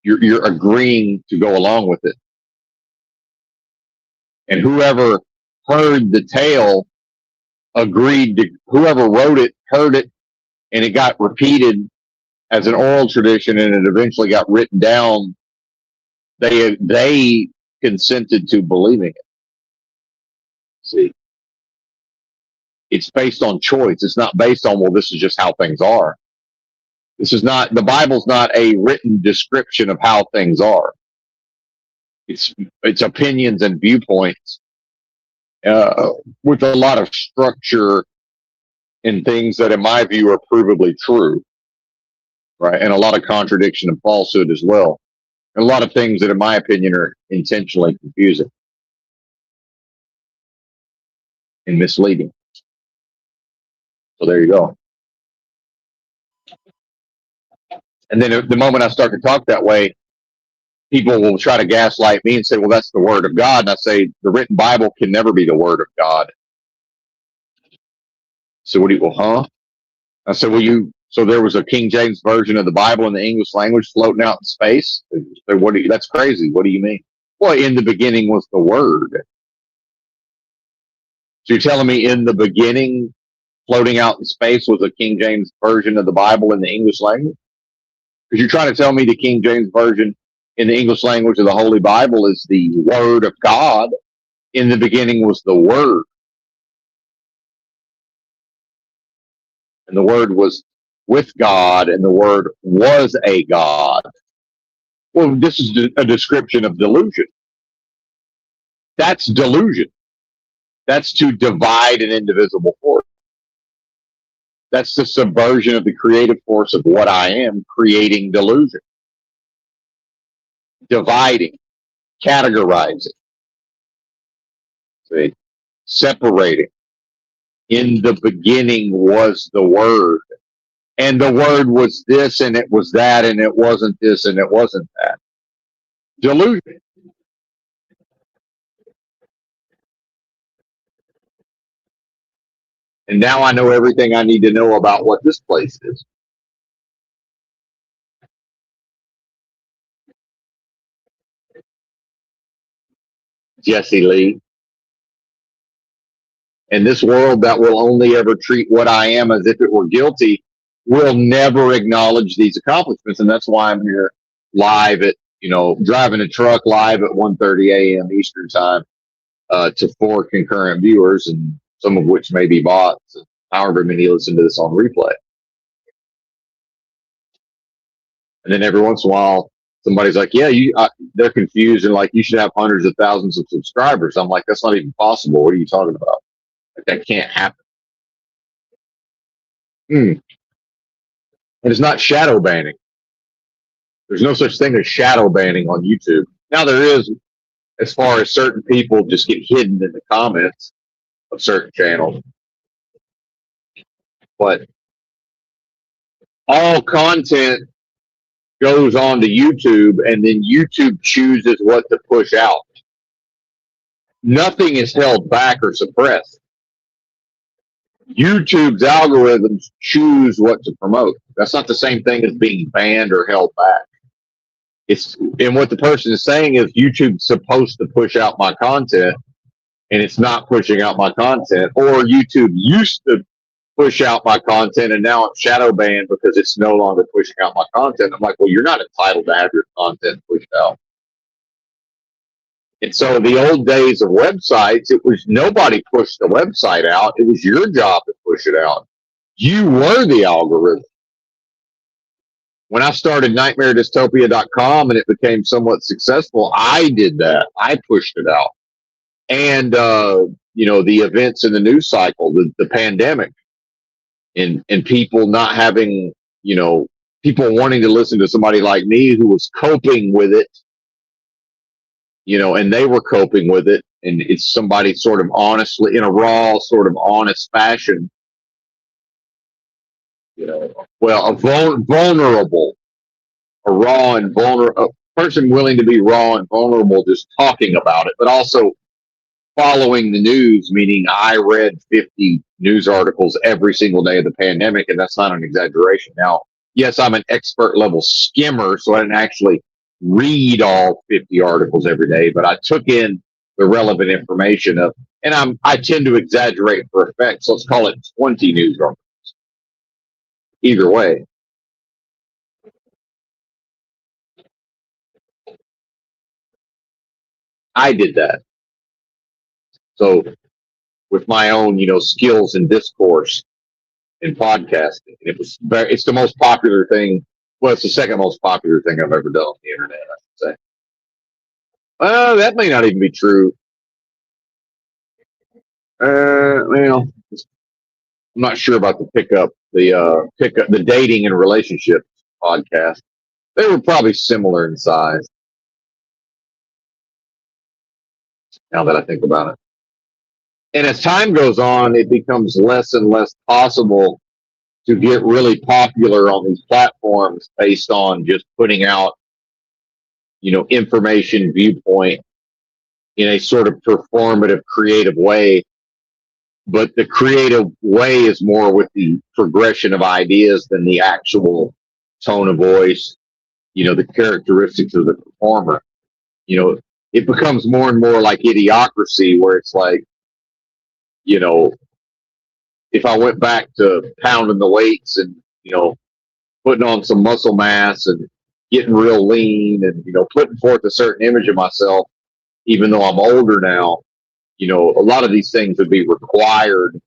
You're agreeing to go along with it. And whoever heard the tale whoever wrote it, heard it, and it got repeated as an oral tradition and it eventually got written down. They consented to believing it. See, it's based on choice. It's not based on, well, this is just how things are. The Bible's not a written description of how things are. It's opinions and viewpoints with a lot of structure in things that, in my view, are provably true, right? And a lot of contradiction and falsehood as well. And a lot of things that, in my opinion, are intentionally confusing and misleading. So there you go. And then the moment I start to talk that way, people will try to gaslight me and say, well, that's the word of God. And I say, the written Bible can never be the word of God. So I said, so there was a King James version of the Bible in the English language floating out in space? That's crazy. What do you mean? Well, in the beginning was the word. So you're telling me in the beginning, floating out in space was a King James version of the Bible in the English language? Because you're trying to tell me the King James version in the English language of the Holy Bible is the word of God. In the beginning was the word. And the word was with God, and the word was a God. Well, this is a description of delusion. That's delusion. That's to divide an indivisible force. That's the subversion of the creative force of what I am, creating delusion. Dividing, categorizing, see, separating. In the beginning was the word. And the word was this, and it was that, and it wasn't this, and it wasn't that. Delusion. And now I know everything I need to know about what this place is. Jesse Lee. And this world that will only ever treat what I am as if it were guilty will never acknowledge these accomplishments. And that's why I'm here live at, driving a truck live at 1:30 a.m. Eastern time to 4 concurrent viewers, and some of which may be bots, and however many listen to this on replay. And then every once in a while, somebody's like, yeah, they're confused and like, you should have hundreds of thousands of subscribers. I'm like, that's not even possible. What are you talking about? Like, that can't happen. And it's not shadow banning. There's no such thing as shadow banning on YouTube. Now there is, as far as certain people just get hidden in the comments of certain channels. But all content goes on to YouTube, and then YouTube chooses what to push out. Nothing is held back or suppressed. YouTube's algorithms choose what to promote. That's not the same thing as being banned or held back. And what the person is saying is YouTube's supposed to push out my content, and it's not pushing out my content. Or YouTube used to push out my content, and now I'm shadow banned because it's no longer pushing out my content. I'm like, well, you're not entitled to have your content pushed out. And so the old days of websites, it was nobody pushed the website out. It was your job to push it out. You were the algorithm. When I started nightmaredystopia.com and it became somewhat successful, I did that. I pushed it out. And, the events in the news cycle, the pandemic, and people not having, people wanting to listen to somebody like me who was coping with it, and they were coping with it. And it's somebody sort of honestly, in a raw, sort of honest fashion, a vulnerable, a raw and vulnerable, a person willing to be raw and vulnerable, just talking about it, but also following the news, meaning I read 50 news articles every single day of the pandemic, and that's not an exaggeration. Now, yes, I'm an expert level skimmer, so I didn't actually read all 50 articles every day, but I took in the relevant information and I tend to exaggerate for effect, so let's call it 20 news articles. Either way. I did that. So with my own, skills in discourse and podcasting, it's the most popular thing. Well, it's the second most popular thing I've ever done on the internet, I should say. That may not even be true. I'm not sure about the dating and relationship podcast. They were probably similar in size. Now that I think about it. And as time goes on, it becomes less and less possible to get really popular on these platforms based on just putting out, information, viewpoint in a sort of performative, creative way. But the creative way is more with the progression of ideas than the actual tone of voice, the characteristics of the performer. It becomes more and more like Idiocracy, where it's like, if I went back to pounding the weights and, putting on some muscle mass and getting real lean and, putting forth a certain image of myself, even though I'm older now, a lot of these things would be required,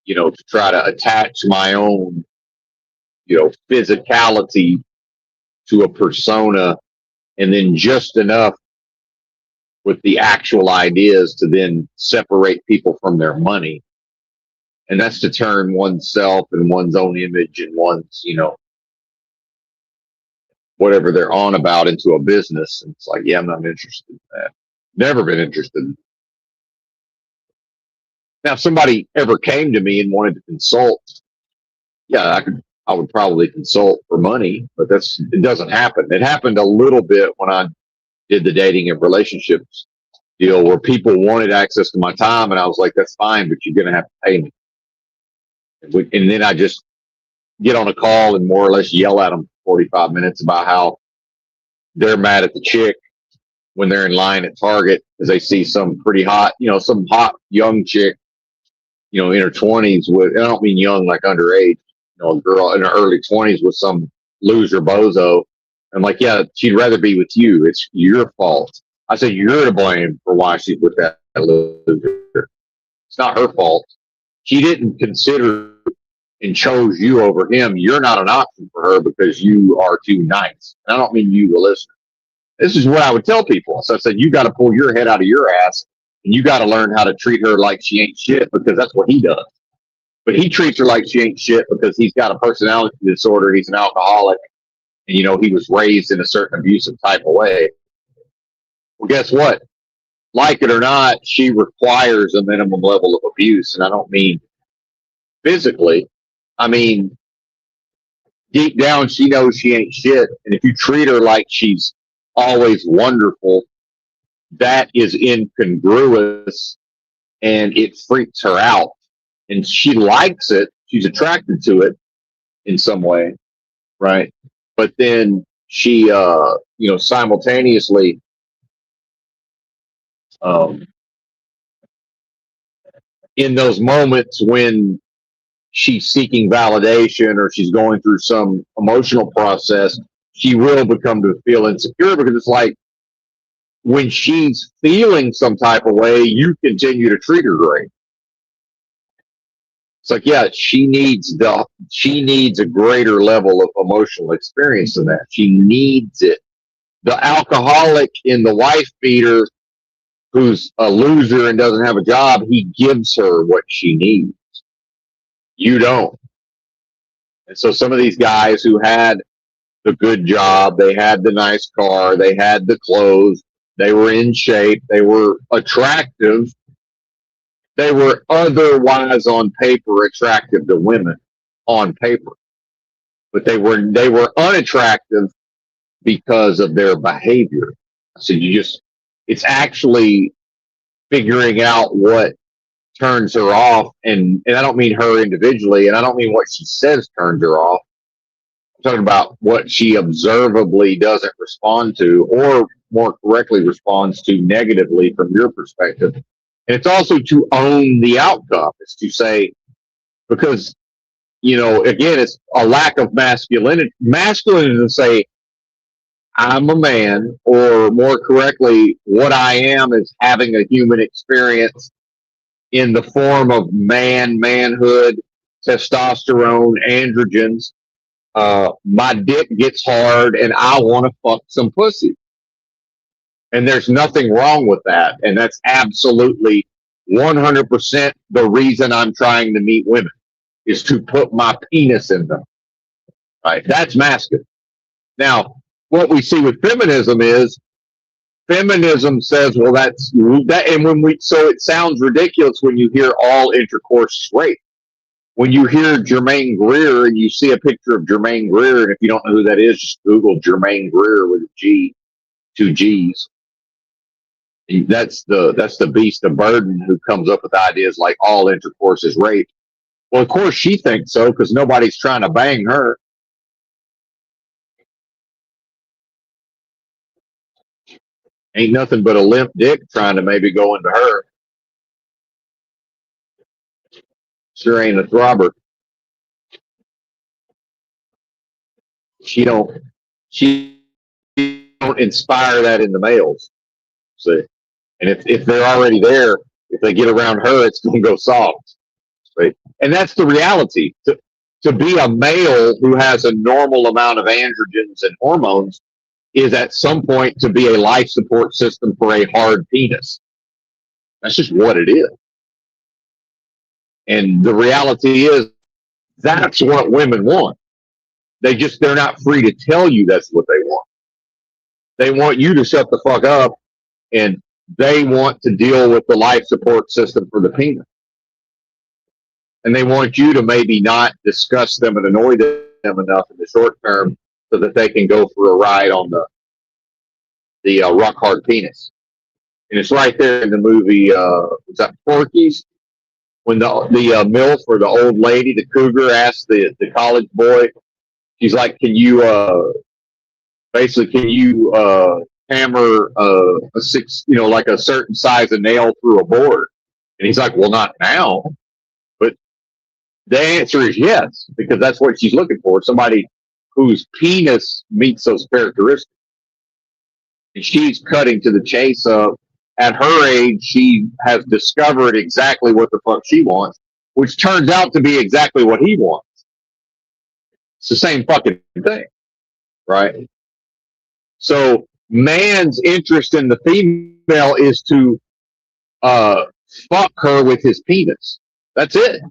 to try to attach my own, physicality to a persona, and then just enough with the actual ideas to then separate people from their money. And that's to turn oneself and one's own image and one's, whatever they're on about into a business. And it's like, yeah, I'm not interested in that. Never been interested. Now, if somebody ever came to me and wanted to consult, yeah, I would probably consult for money, but it doesn't happen. It happened a little bit when I did the dating and relationships deal, where people wanted access to my time, and I was like, that's fine, but you're going to have to pay me. And then I just get on a call and more or less yell at them for 45 minutes about how they're mad at the chick when they're in line at Target because they see some pretty hot, some hot young chick, in her 20s with, I don't mean young like underage, a girl in her early 20s with some loser bozo. I'm like, yeah, she'd rather be with you. It's your fault. I said, you're to blame for why she's with that loser. It's not her fault. She didn't consider and chose you over him. You're not an option for her because you are too nice. And I don't mean you, the listener. This is what I would tell people. So I said, you got to pull your head out of your ass and you got to learn how to treat her like she ain't shit, because that's what he does. But he treats her like she ain't shit because he's got a personality disorder. He's an alcoholic. And, he was raised in a certain abusive type of way. Well, guess what? Like it or not, she requires a minimum level of abuse. And I don't mean physically. I mean, deep down, she knows she ain't shit. And if you treat her like she's always wonderful, that is incongruous and it freaks her out. And she likes it. She's attracted to it in some way, right? But then she, simultaneously, in those moments when she's seeking validation or she's going through some emotional process, she will become to feel insecure because it's like when she's feeling some type of way, you continue to treat her great. It's like, yeah, she needs a greater level of emotional experience than that. She needs it. The alcoholic in the wife beater who's a loser and doesn't have a job, he gives her what she needs. You don't. And so some of these guys who had the good job, they had the nice car, they had the clothes, they were in shape, they were attractive, they were otherwise on paper attractive to women on paper. But they were unattractive because of their behavior. So it's actually figuring out what turns her off. And I don't mean her individually, and I don't mean what she says turns her off. I'm talking about what she observably doesn't respond to, or more correctly responds to negatively from your perspective. And it's also to own the outcome. It's to say, because, again, it's a lack of masculinity. Masculine is to say, I'm a man, or more correctly, what I am is having a human experience in the form of manhood, testosterone, androgens. My dick gets hard and I want to fuck some pussy. And there's nothing wrong with that. And that's absolutely 100% the reason I'm trying to meet women, is to put my penis in them. Right? That's masculine. Now, what we see with feminism says, well, that's that. And so it sounds ridiculous when you hear all intercourse rape. When you hear Germaine Greer and you see a picture of Germaine Greer, and if you don't know who that is, just Google Germaine Greer with a G, 2 G's. That's the beast of burden who comes up with ideas like all intercourse is rape. Well, of course she thinks so because nobody's trying to bang her. Ain't nothing but a limp dick trying to maybe go into her. Sure ain't a throbber. She don't inspire that in the males. See? And if they're already there, if they get around her, it's going to go soft. Right? And that's the reality. To be a male who has a normal amount of androgens and hormones is at some point to be a life support system for a hard penis. That's just what it is. And the reality is that's what women want. They're not free to tell you that's what they want. They want you to shut the fuck up, and they want to deal with the life support system for the penis. And they want you to maybe not discuss them and annoy them enough in the short term so that they can go for a ride on the rock hard penis. And it's right there in the movie, was that Porky's? When the MILF, or the old lady, the cougar, asked the college boy, she's like, can you hammer a six, like a certain size of nail through a board? And he's like, well, not now. But the answer is yes, because that's what she's looking for, somebody whose penis meets those characteristics. And she's cutting to the chase of, at her age, she has discovered exactly what the fuck she wants, which turns out to be exactly what he wants. It's the same fucking thing, right? So man's interest in the female is to fuck her with his penis. That's it.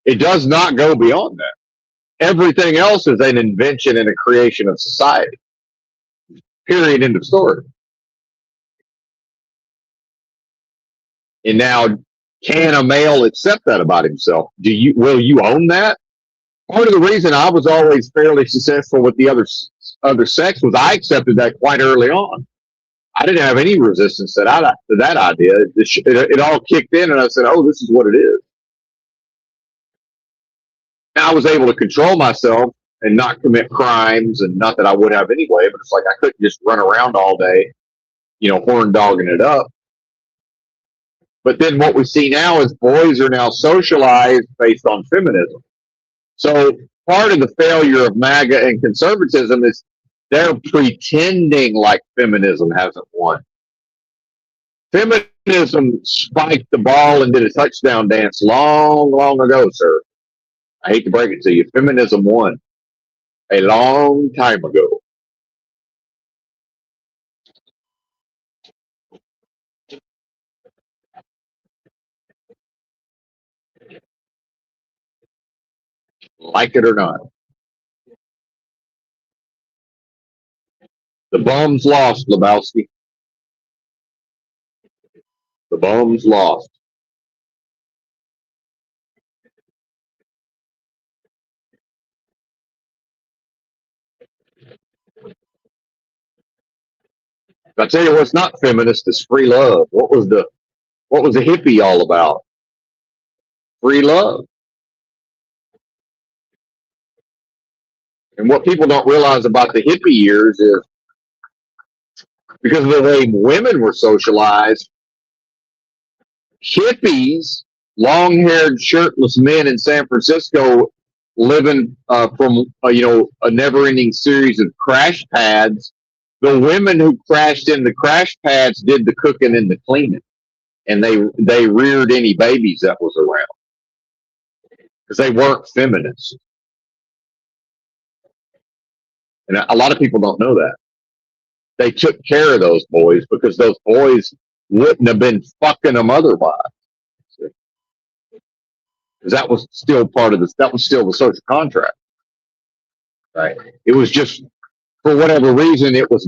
It does not go beyond that. Everything else is an invention and a creation of society. Period. End of story. And now, can a male accept that about himself? Will you own that? Part of the reason I was always fairly successful with the other sex was I accepted that quite early on. I didn't have any resistance to that idea. It all kicked in, and I said, "Oh, this is what it is." And I was able to control myself and not commit crimes, and not that I would have anyway. But it's like I couldn't just run around all day, horn dogging it up. But then what we see now is boys are now socialized based on feminism. So part of the failure of MAGA and conservatism is they're pretending like feminism hasn't won. Feminism spiked the ball and did a touchdown dance long, long ago, sir. I hate to break it to you. Feminism won a long time ago. Like it or not. The bums lost, Lebowski. The bums lost. I tell you what's not feminist is free love. What was the hippie all about? Free love. And what people don't realize about the hippie years is because of the way women were socialized, hippies, long-haired, shirtless men in San Francisco living from a never-ending series of crash pads. The women who crashed in the crash pads did the cooking and the cleaning, and they reared any babies that was around because they weren't feminists. And a lot of people don't know that. They took care of those boys because those boys wouldn't have been fucking them otherwise. Because that was still that was still the social contract. Right. It was just, for whatever reason, it was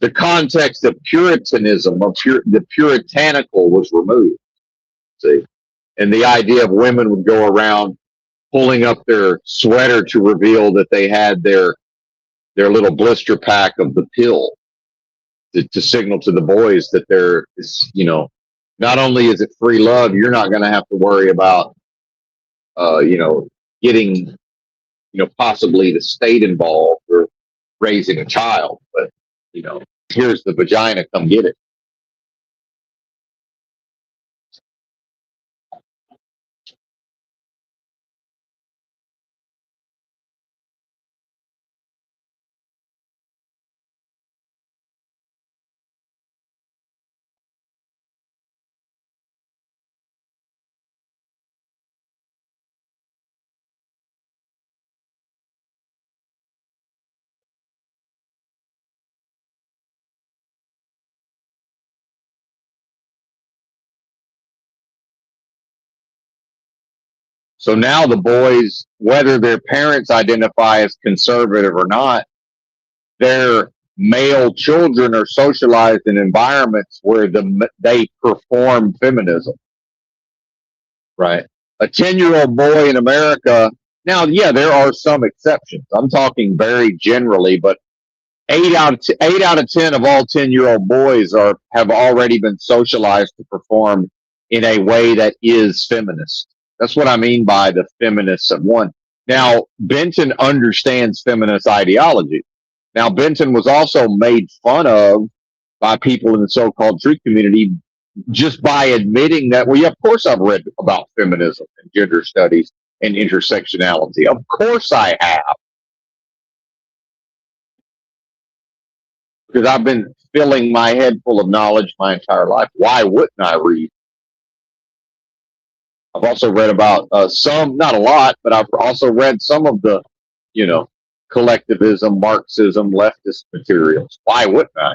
the context of Puritanism, the puritanical was removed. See? And the idea of women would go around pulling up their sweater to reveal that they had their little blister pack of the pill to signal to the boys that there is, not only is it free love, you're not going to have to worry about, getting, possibly the state involved or raising a child, but, here's the vagina, come get it. So now the boys, whether their parents identify as conservative or not, their male children are socialized in environments where they perform feminism. Right. A 10-year-old boy in America, now, yeah, there are some exceptions. I'm talking very generally, but 8 out of 10 of all 10-year-old boys have already been socialized to perform in a way that is feminist. That's what I mean by the feminists of one. Now, Benton understands feminist ideology. Now, Benton was also made fun of by people in the so-called truth community just by admitting that, well, yeah, of course I've read about feminism and gender studies and intersectionality. Of course I have. Because I've been filling my head full of knowledge my entire life. Why wouldn't I read? I've also read about some, not a lot, but I've also read some of the, collectivism, Marxism, leftist materials. Why wouldn't I?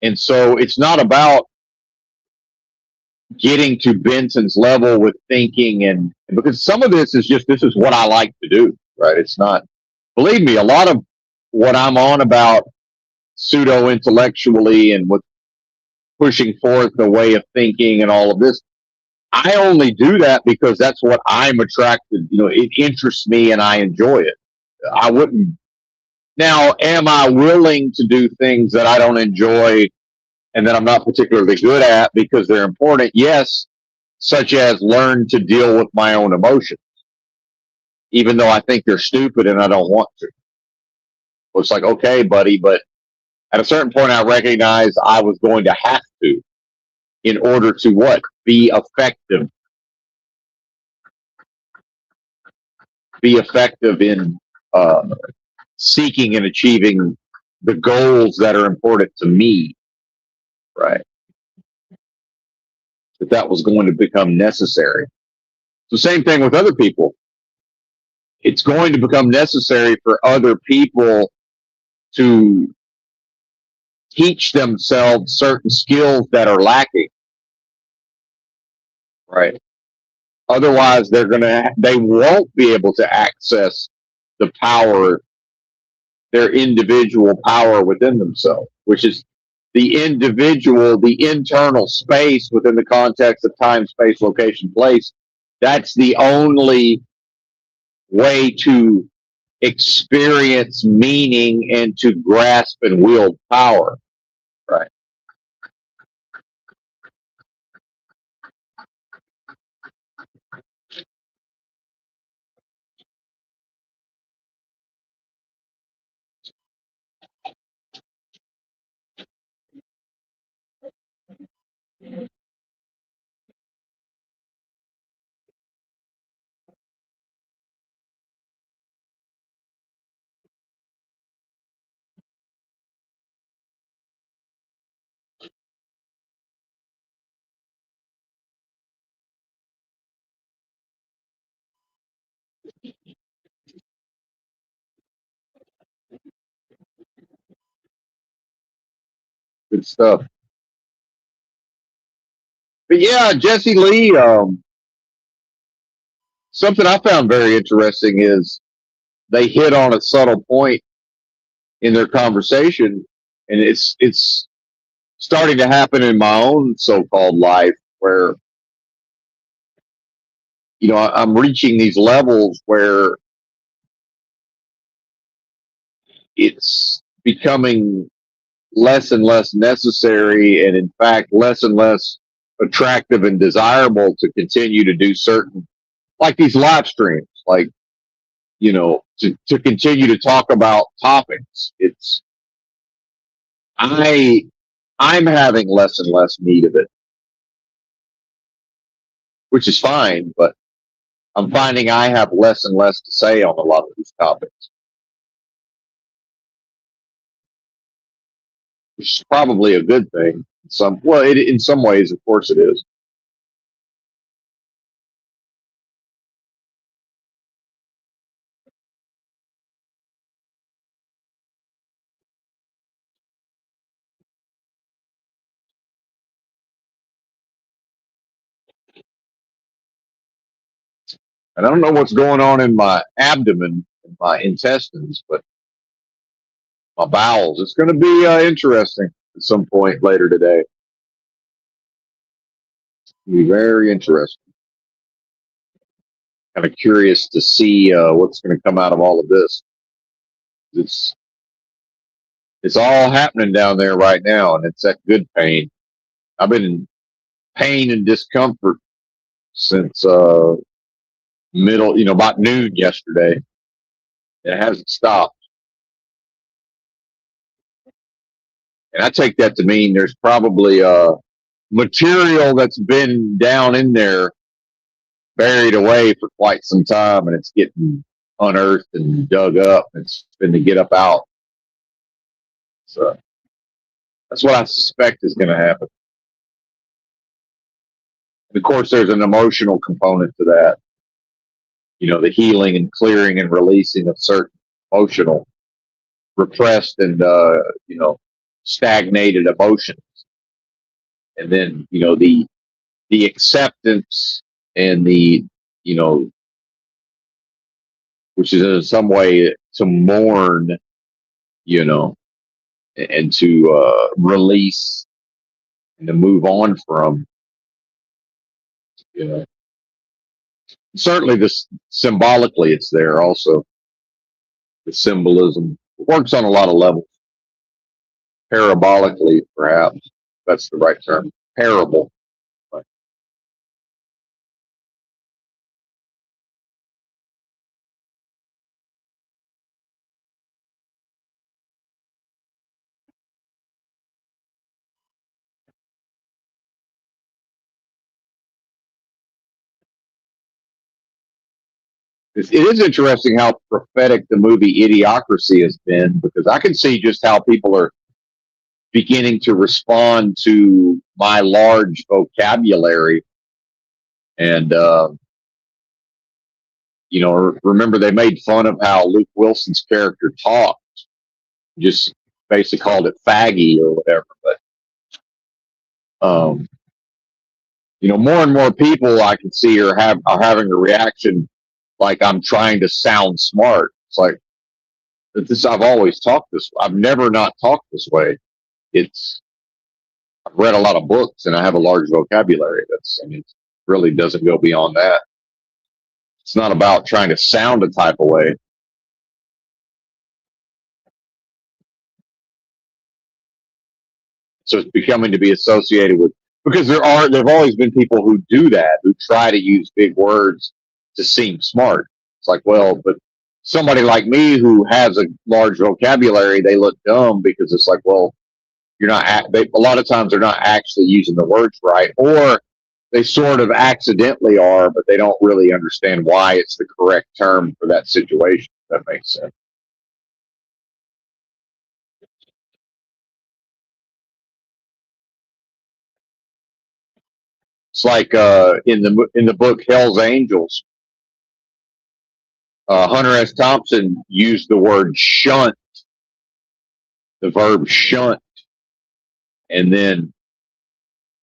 And so it's not about getting to Benson's level with thinking, and because some of this is just, this is what I like to do, right? It's not, believe me, a lot of what I'm on about pseudo intellectually and with pushing forth the way of thinking and all of this, I only do that because that's what I'm attracted. It interests me and I enjoy it. I wouldn't. Now, am I willing to do things that I don't enjoy and that I'm not particularly good at because they're important? Yes, such as learn to deal with my own emotions, even though I think they're stupid and I don't want to. Well, it's like, okay, buddy, but at a certain point, I recognized I was going to have to in order to what? Be effective. Be effective in seeking and achieving the goals that are important to me, right? That was going to become necessary. So same thing with other people. It's going to become necessary for other people to teach themselves certain skills that are lacking, right? Otherwise, they won't be able to access the power, their individual power within themselves, which is the individual, the internal space within the context of time, space, location, place. That's the only way to experience meaning and to grasp and wield power, right? Good stuff. But yeah, Jesse Lee, something I found very interesting is they hit on a subtle point in their conversation, and it's starting to happen in my own so-called life where I'm reaching these levels where it's becoming less and less necessary, and in fact less and less attractive and desirable to continue to do certain, like these live streams, like to continue to talk about topics. I'm having less and less need of it, which is fine, but I'm finding I have less and less to say on a lot of these topics, which is probably a good thing. In some ways, of course, it is. And I don't know what's going on in my abdomen, in my intestines, but my bowels. It's going to be interesting at some point later today. It'll be very interesting. Kind of curious to see what's going to come out of all of this. It's it's all happening down there right now, and it's that good pain. I've been in pain and discomfort since about noon yesterday. It hasn't stopped, and I take that to mean there's probably material that's been down in there, buried away for quite some time, and it's getting unearthed and dug up. And it's been to get up out. So that's what I suspect is going to happen. And of course, there's an emotional component to that. The healing and clearing and releasing of certain emotional, repressed and stagnated emotions. And then, the acceptance and which is in some way to mourn, and to release and to move on from, you know. Certainly, this symbolically, it's there also. The symbolism works on a lot of levels. Parabolically, perhaps that's the right term. Parable. It is interesting how prophetic the movie Idiocracy has been, because I can see just how people are beginning to respond to my large vocabulary. And, remember they made fun of how Luke Wilson's character talked, just basically called it faggy or whatever. But, more and more people I can see are having a reaction like I'm trying to sound smart. It's like, I've always talked this. I've never not talked this way. I've read a lot of books and I have a large vocabulary. It really doesn't go beyond that. It's not about trying to sound a type of way. So it's becoming to be associated with, because there've always been people who do that, who try to use big words to seem smart. It's like, well, but somebody like me who has a large vocabulary, they look dumb, because it's like, well, you're not. A lot of times they're not actually using the words right, or they sort of accidentally are, but they don't really understand why it's the correct term for that situation. If that makes sense. It's like in the book Hell's Angels, Hunter S. Thompson used the word shunt, the verb shunt, and then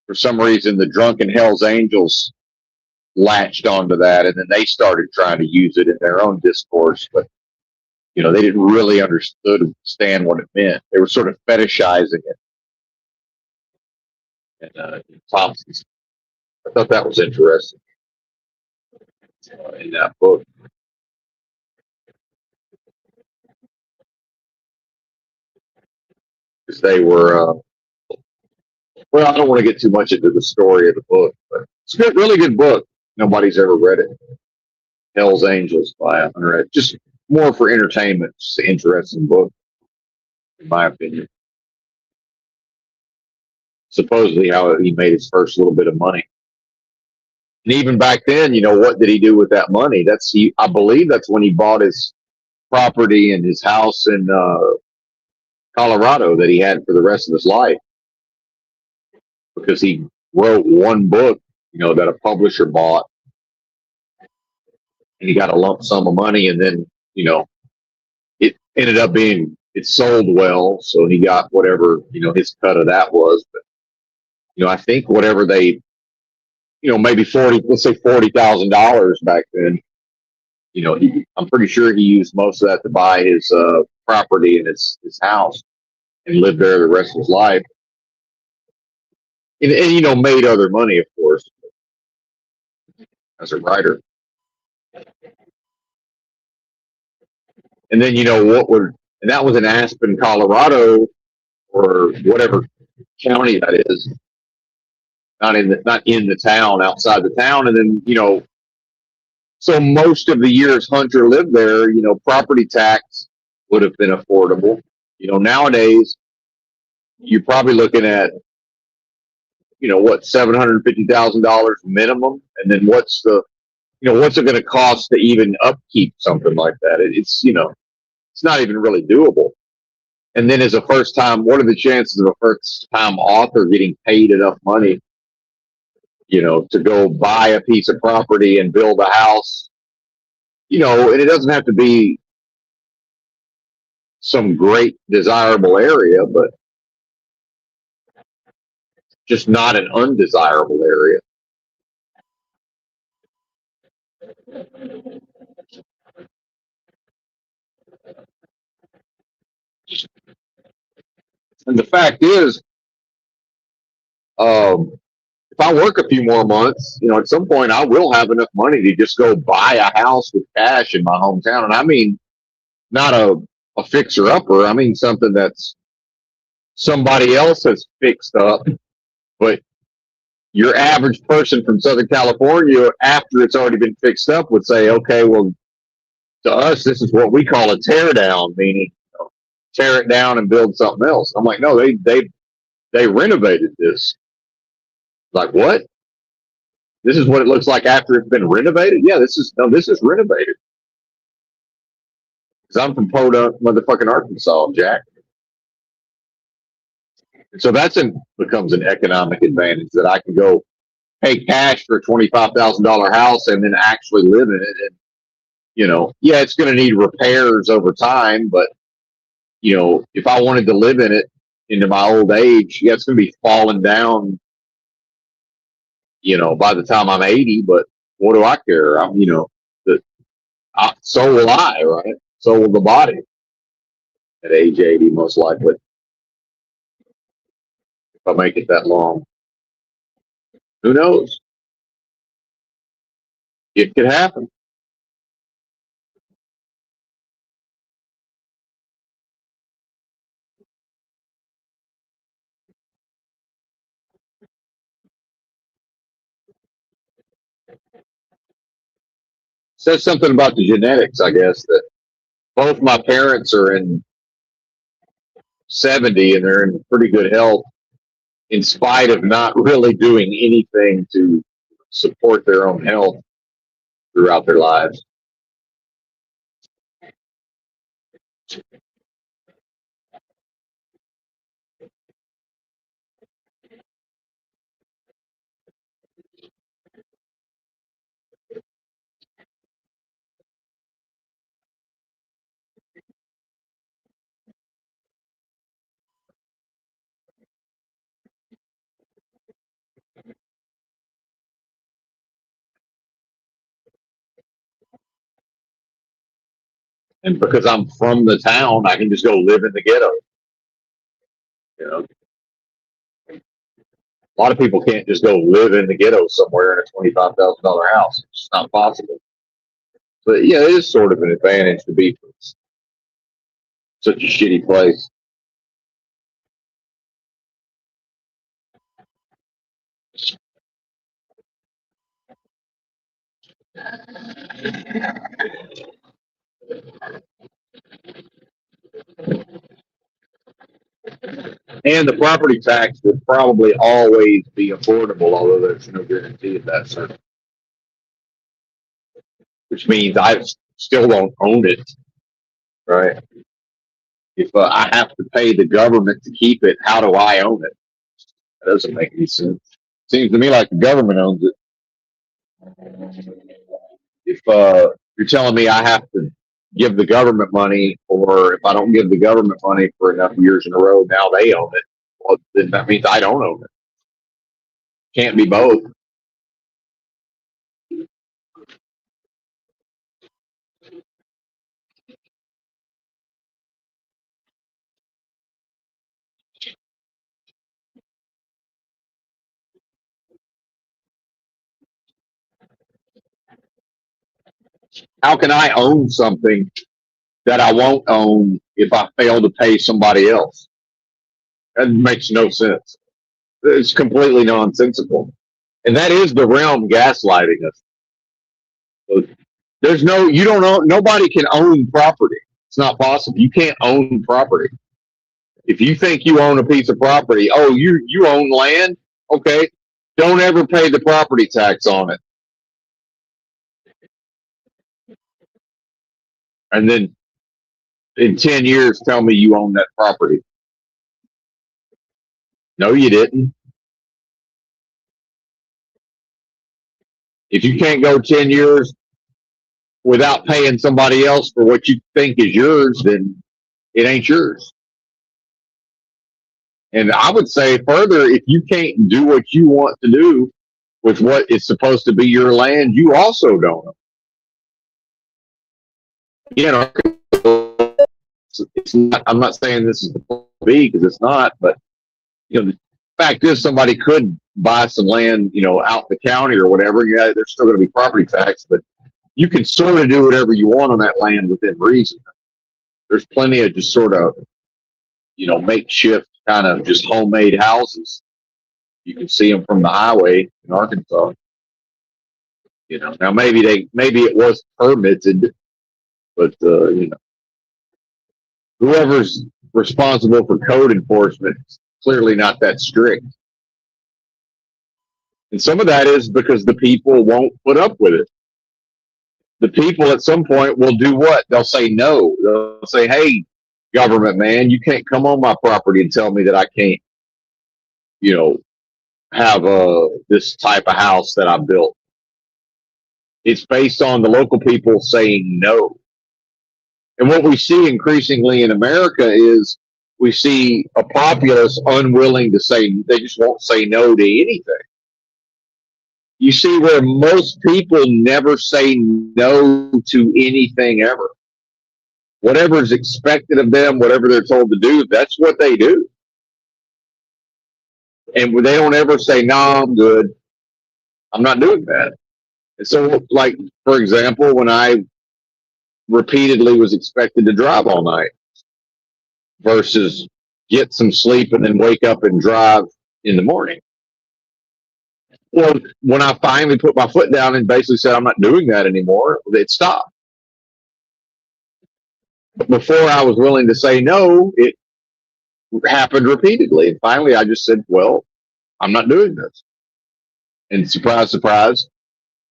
for some reason the drunken Hell's Angels latched onto that, and then they started trying to use it in their own discourse, but they didn't really understand what it meant. They were sort of fetishizing it. And Thompson, I thought that was interesting in that book. Because they were, well, I don't want to get too much into the story of the book, but it's a good, really good book. Nobody's ever read it. Hell's Angels by Hunter S. Just more for entertainment. Just an interesting book, in my opinion. Supposedly how he made his first little bit of money. And even back then, what did he do with that money? I believe that's when he bought his property and his house in Colorado that he had for the rest of his life, because he wrote one book, that a publisher bought, and he got a lump sum of money, and then, it ended up it sold well, so he got whatever, his cut of that was. But, I think whatever they, maybe let's say $40,000 back then, I'm pretty sure he used most of that to buy his property and his house and live there the rest of his life. And made other money, of course, as a writer. And then, and that was in Aspen, Colorado, or whatever county that is. Not in the town, outside the town. And then, so most of the years Hunter lived there, property tax would have been affordable. Nowadays you're probably looking at, what, $750,000 minimum, and then what's it going to cost to even upkeep something like that? It's not even really doable. And then as a first time, what are the chances of a first time author getting paid enough money, to go buy a piece of property and build a house? And it doesn't have to be some great desirable area, but just not an undesirable area. And the fact is, if I work a few more months, at some point I will have enough money to just go buy a house with cash in my hometown. And I mean, not a fixer upper. I mean, something that's somebody else has fixed up, but your average person from Southern California, after it's already been fixed up, would say, okay, well, to us, this is what we call a tear down, meaning tear it down and build something else. I'm like, no, they renovated this. Like, what? This is what it looks like after it's been renovated? Yeah, this is renovated. Because I'm from Podunk, motherfucking Arkansas, Jack. So becomes an economic advantage that I can go pay cash for a $25,000 house and then actually live in it. And, yeah, it's going to need repairs over time, but, if I wanted to live in it into my old age, yeah, it's going to be falling down, by the time I'm 80, but what do I care? So will I, right? So will the body at age 80, most likely, if I make it that long. Who knows? It could happen. Says something about the genetics, I guess, that both my parents are in 70 and they're in pretty good health in spite of not really doing anything to support their own health throughout their lives. And because I'm from the town, I can just go live in the ghetto. A lot of people can't just go live in the ghetto somewhere in a $25,000 house. It's just not possible. But yeah, it is sort of an advantage to be from such a shitty place. And the property tax would probably always be affordable, although there's no guarantee of that, sir. Which means I still don't own it, right? If I have to pay the government to keep it, how do I own it? That doesn't make any sense. Seems to me like the government owns it. If you're telling me I have to give the government money, or if I don't give the government money for enough years in a row, now they own it. Well, then that means I don't own it. Can't be both. How can I own something that I won't own if I fail to pay somebody else? That makes no sense. It's completely nonsensical. And that is the realm gaslighting us. So you don't own, nobody can own property. It's not possible. You can't own property. If you think you own a piece of property, oh, you own land? Okay. Don't ever pay the property tax on it. And then in 10 years, tell me you own that property. No, you didn't. If you can't go 10 years without paying somebody else for what you think is yours, then it ain't yours. And I would say further, if you can't do what you want to do with what is supposed to be your land, you also don't. Again, it's not, I'm not saying this is the plan B because it's not, but the fact is somebody could buy some land, out in the county or whatever. Yeah, there's still going to be property tax, but you can sort of do whatever you want on that land within reason. There's plenty of just sort of, makeshift kind of just homemade houses. You can see them from the highway in Arkansas. Now maybe it was permitted, but whoever's responsible for code enforcement is clearly not that strict. And some of that is because the people won't put up with it. The people at some point will do what? They'll say no. They'll say, hey, government man, you can't come on my property and tell me that I can't, have this type of house that I built. It's based on the local people saying no. And what we see increasingly in America is we see a populace unwilling to say, they just won't say no to anything. You see where most people never say no to anything ever. Whatever is expected of them, whatever they're told to do, that's what they do. And they don't ever say, no, I'm good. I'm not doing that. And so, like, for example, when I repeatedly was expected to drive all night versus get some sleep and then wake up and drive in the morning. Well, when I finally put my foot down and basically said, I'm not doing that anymore, it stopped. But before I was willing to say no, it happened repeatedly. And finally, I just said, well, I'm not doing this. And surprise, surprise,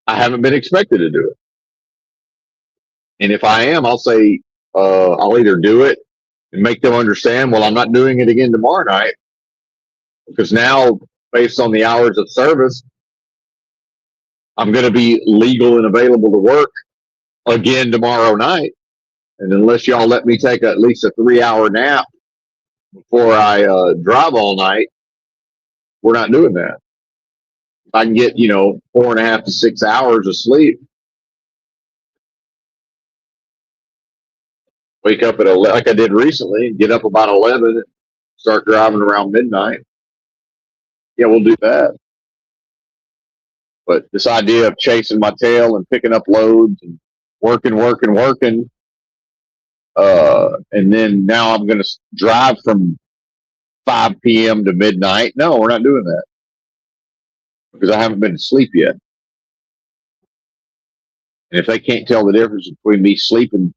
I haven't been expected to do it. And if I am, I'll say, I'll either do it and make them understand, well, I'm not doing it again tomorrow night. Because now, based on the hours of service, I'm going to be legal and available to work again tomorrow night. And unless y'all let me take at least a 3-hour nap before I drive all night, we're not doing that. If I can get, 4.5 to 6 hours of sleep, wake up at 11, like I did recently, get up about 11, start driving around midnight. Yeah, we'll do that. But this idea of chasing my tail and picking up loads and working, and then now I'm going to drive from 5 p.m. to midnight. No, we're not doing that because I haven't been to sleep yet. And if they can't tell the difference between me sleeping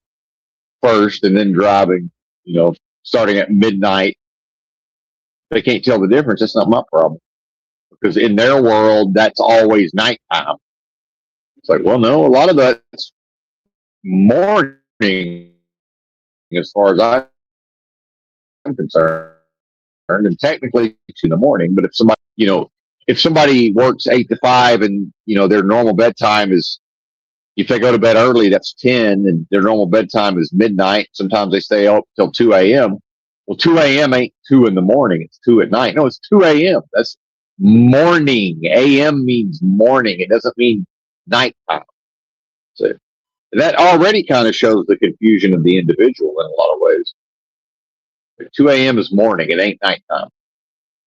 first and then driving, starting at midnight, they can't tell the difference. That's not my problem. Because in their world, that's always nighttime. It's like, well, no, a lot of that's morning as far as I'm concerned. And technically it's in the morning, but if somebody works 8 to 5 and, their normal bedtime is, if they go to bed early, that's 10 and their normal bedtime is midnight. Sometimes they stay up till 2 a.m. Well, 2 a.m. ain't 2 in the morning. It's 2 at night. No, it's 2 a.m. That's morning. A.m. means morning. It doesn't mean nighttime. So that already kind of shows the confusion of the individual in a lot of ways. 2 a.m. is morning. It ain't nighttime.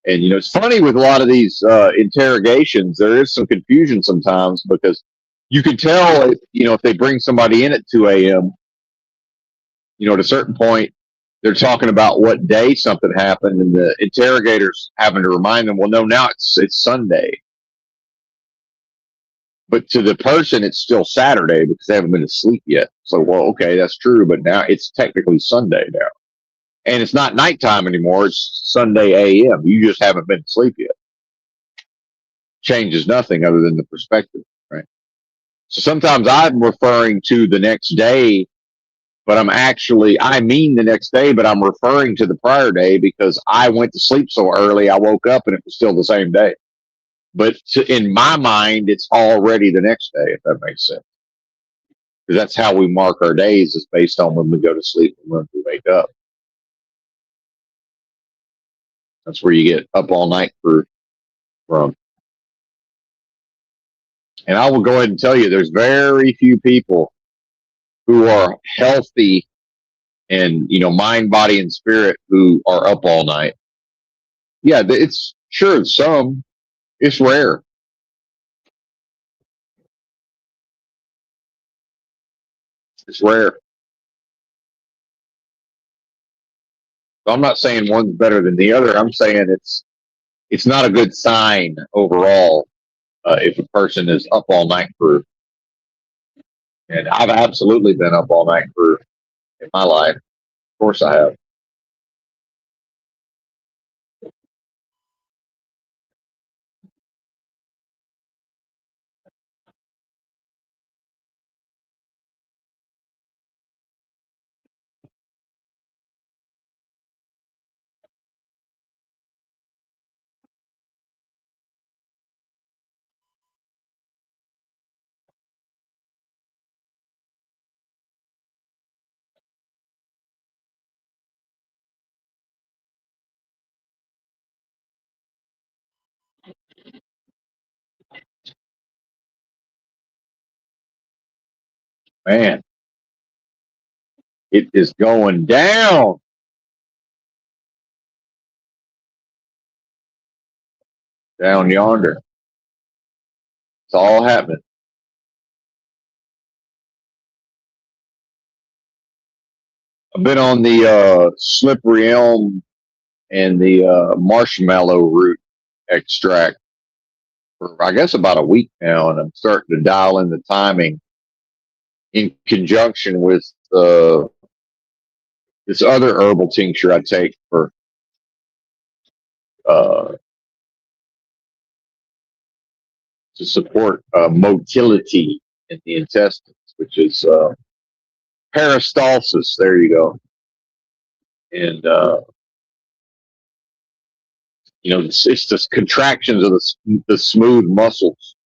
And, it's funny with a lot of these interrogations, there is some confusion sometimes because you can tell, if they bring somebody in at 2 a.m., at a certain point, they're talking about what day something happened, and the interrogator's having to remind them, well, no, now it's Sunday. But to the person, it's still Saturday because they haven't been to sleep yet. So, well, okay, that's true, but now it's technically Sunday now. And it's not nighttime anymore. It's Sunday a.m. You just haven't been to sleep yet. Changes nothing other than the perspective, right? So sometimes I'm referring to the next day, but I mean the next day, but I'm referring to the prior day because I went to sleep so early, I woke up and it was still the same day. But in my mind, it's already the next day, if that makes sense. Because that's how we mark our days, is based on when we go to sleep and when we wake up. That's where you get up all night from. And I will go ahead and tell you, there's very few people who are healthy and, mind, body, and spirit who are up all night. Yeah, it's sure some. It's rare. It's rare. So I'm not saying one's better than the other. I'm saying it's not a good sign overall if a person is up all night for. And I've absolutely been up all night for in my life. Of course, I have. Man, it is going down yonder. It's all happening. I've been on the slippery elm and the marshmallow root extract for, I guess, about a week now, and I'm starting to dial in the timing in conjunction with this other herbal tincture I take for uh, to support motility in the intestines, which is peristalsis. There you go. And it's just contractions of the smooth muscles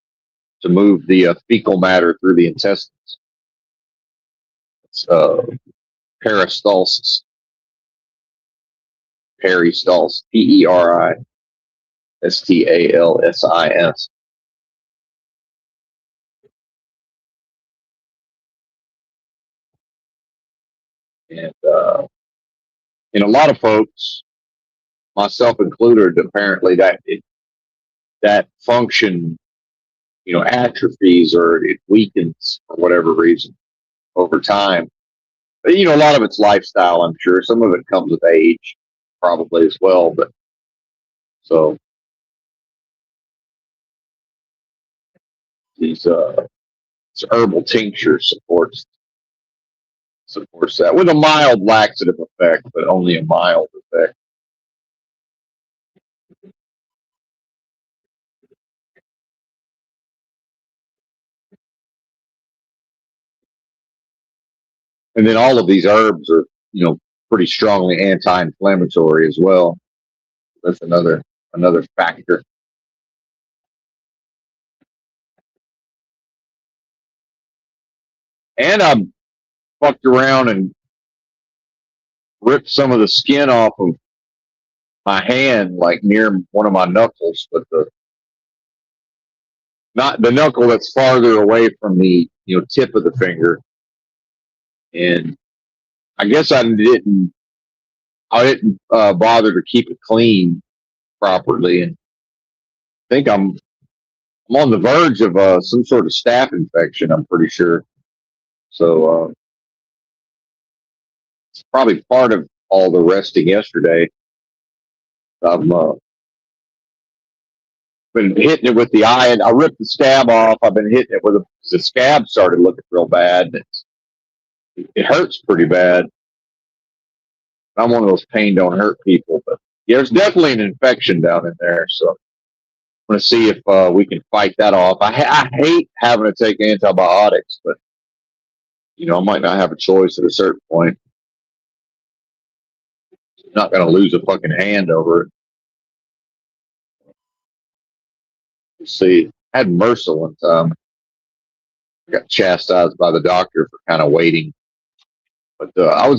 to move the fecal matter through the intestines. It's peristalsis. Peristalsis. Peristalsis. And a lot of folks, myself included, apparently that function, atrophies or it weakens for whatever reason over time. But, a lot of it's lifestyle, I'm sure. Some of it comes with age, probably as well. But so these herbal tincture supports that with a mild laxative effect, but only a mild effect. And then all of these herbs are, pretty strongly anti-inflammatory as well. That's another factor. And I fucked around and ripped some of the skin off of my hand, like near one of my knuckles, but not the knuckle that's farther away from the tip of the finger. And I guess I didn't bother to keep it clean properly, and I think I'm on the verge of some sort of staph infection. I'm pretty sure. So it's probably part of all the resting yesterday. I've been hitting it with the iron. I ripped the scab off. I've been hitting it with the scab started looking real bad. It hurts pretty bad. I'm one of those pain don't hurt people, but yeah, there's definitely an infection down in there. So I'm going to see if we can fight that off. I hate having to take antibiotics, but I might not have a choice at a certain point. I'm not going to lose a fucking hand over it. Let's see. I had MRSA one time. I got chastised by the doctor for kind of waiting, but I'm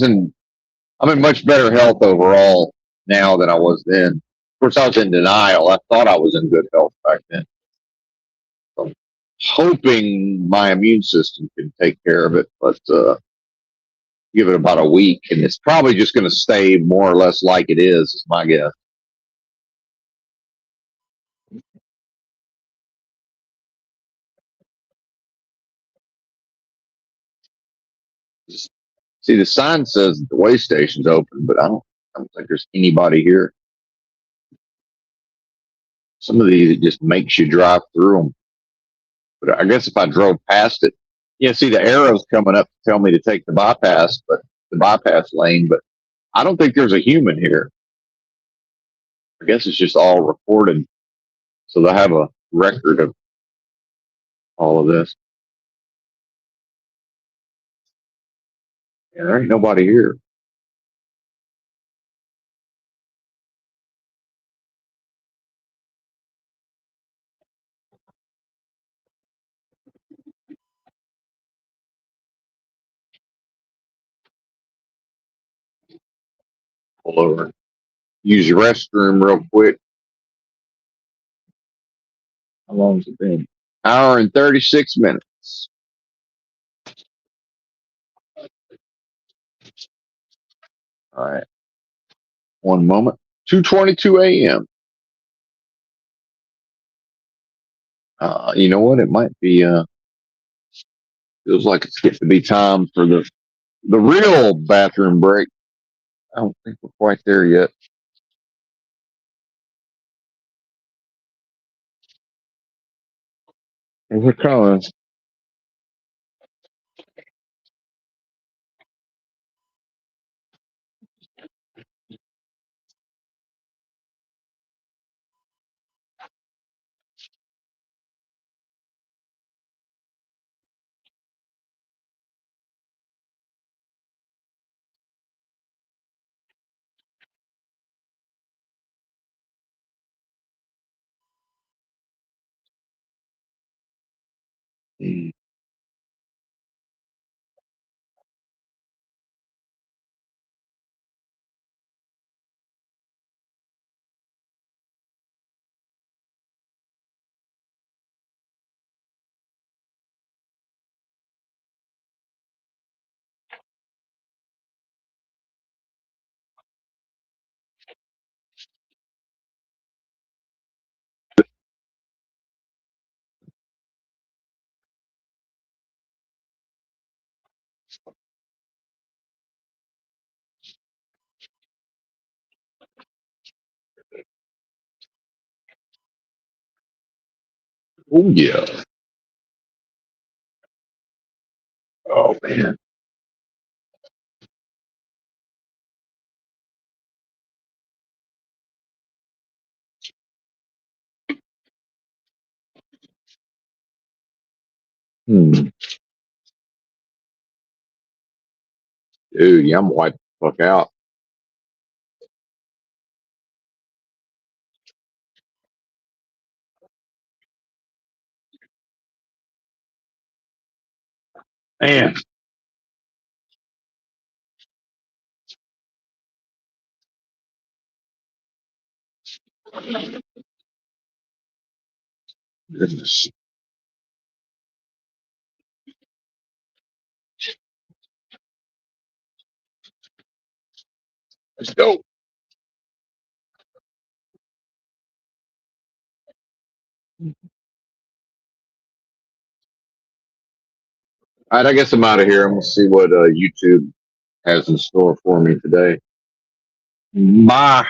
in much better health overall now than I was then. course, I was in denial. I thought I was in good health back then. So I'm hoping my immune system can take care of it, but give it about a week, and it's probably just going to stay more or less like it is my guess. See, the sign says the way station's open, but I don't think there's anybody here. Some of these, it just makes you drive through them. But I guess if I drove past it, yeah, see the arrows coming up to tell me to take the bypass lane, but I don't think there's a human here. I guess it's just all recorded. So they'll have a record of all of this. Yeah, there ain't nobody here. Pull over. Use your restroom real quick. How long's it been? Hour and 36 minutes. All right. One moment. 2:22 a.m. You know what? It might be. Feels like it's getting to be time for the real bathroom break. I don't think we're quite there yet. And we're coming. Oh yeah. Oh man. Hmm. Dude, yeah, I'm wiped the fuck out. Man. Goodness. Let's go. All right, I guess I'm out of here. I'm gonna see what YouTube has in store for me today. Bye.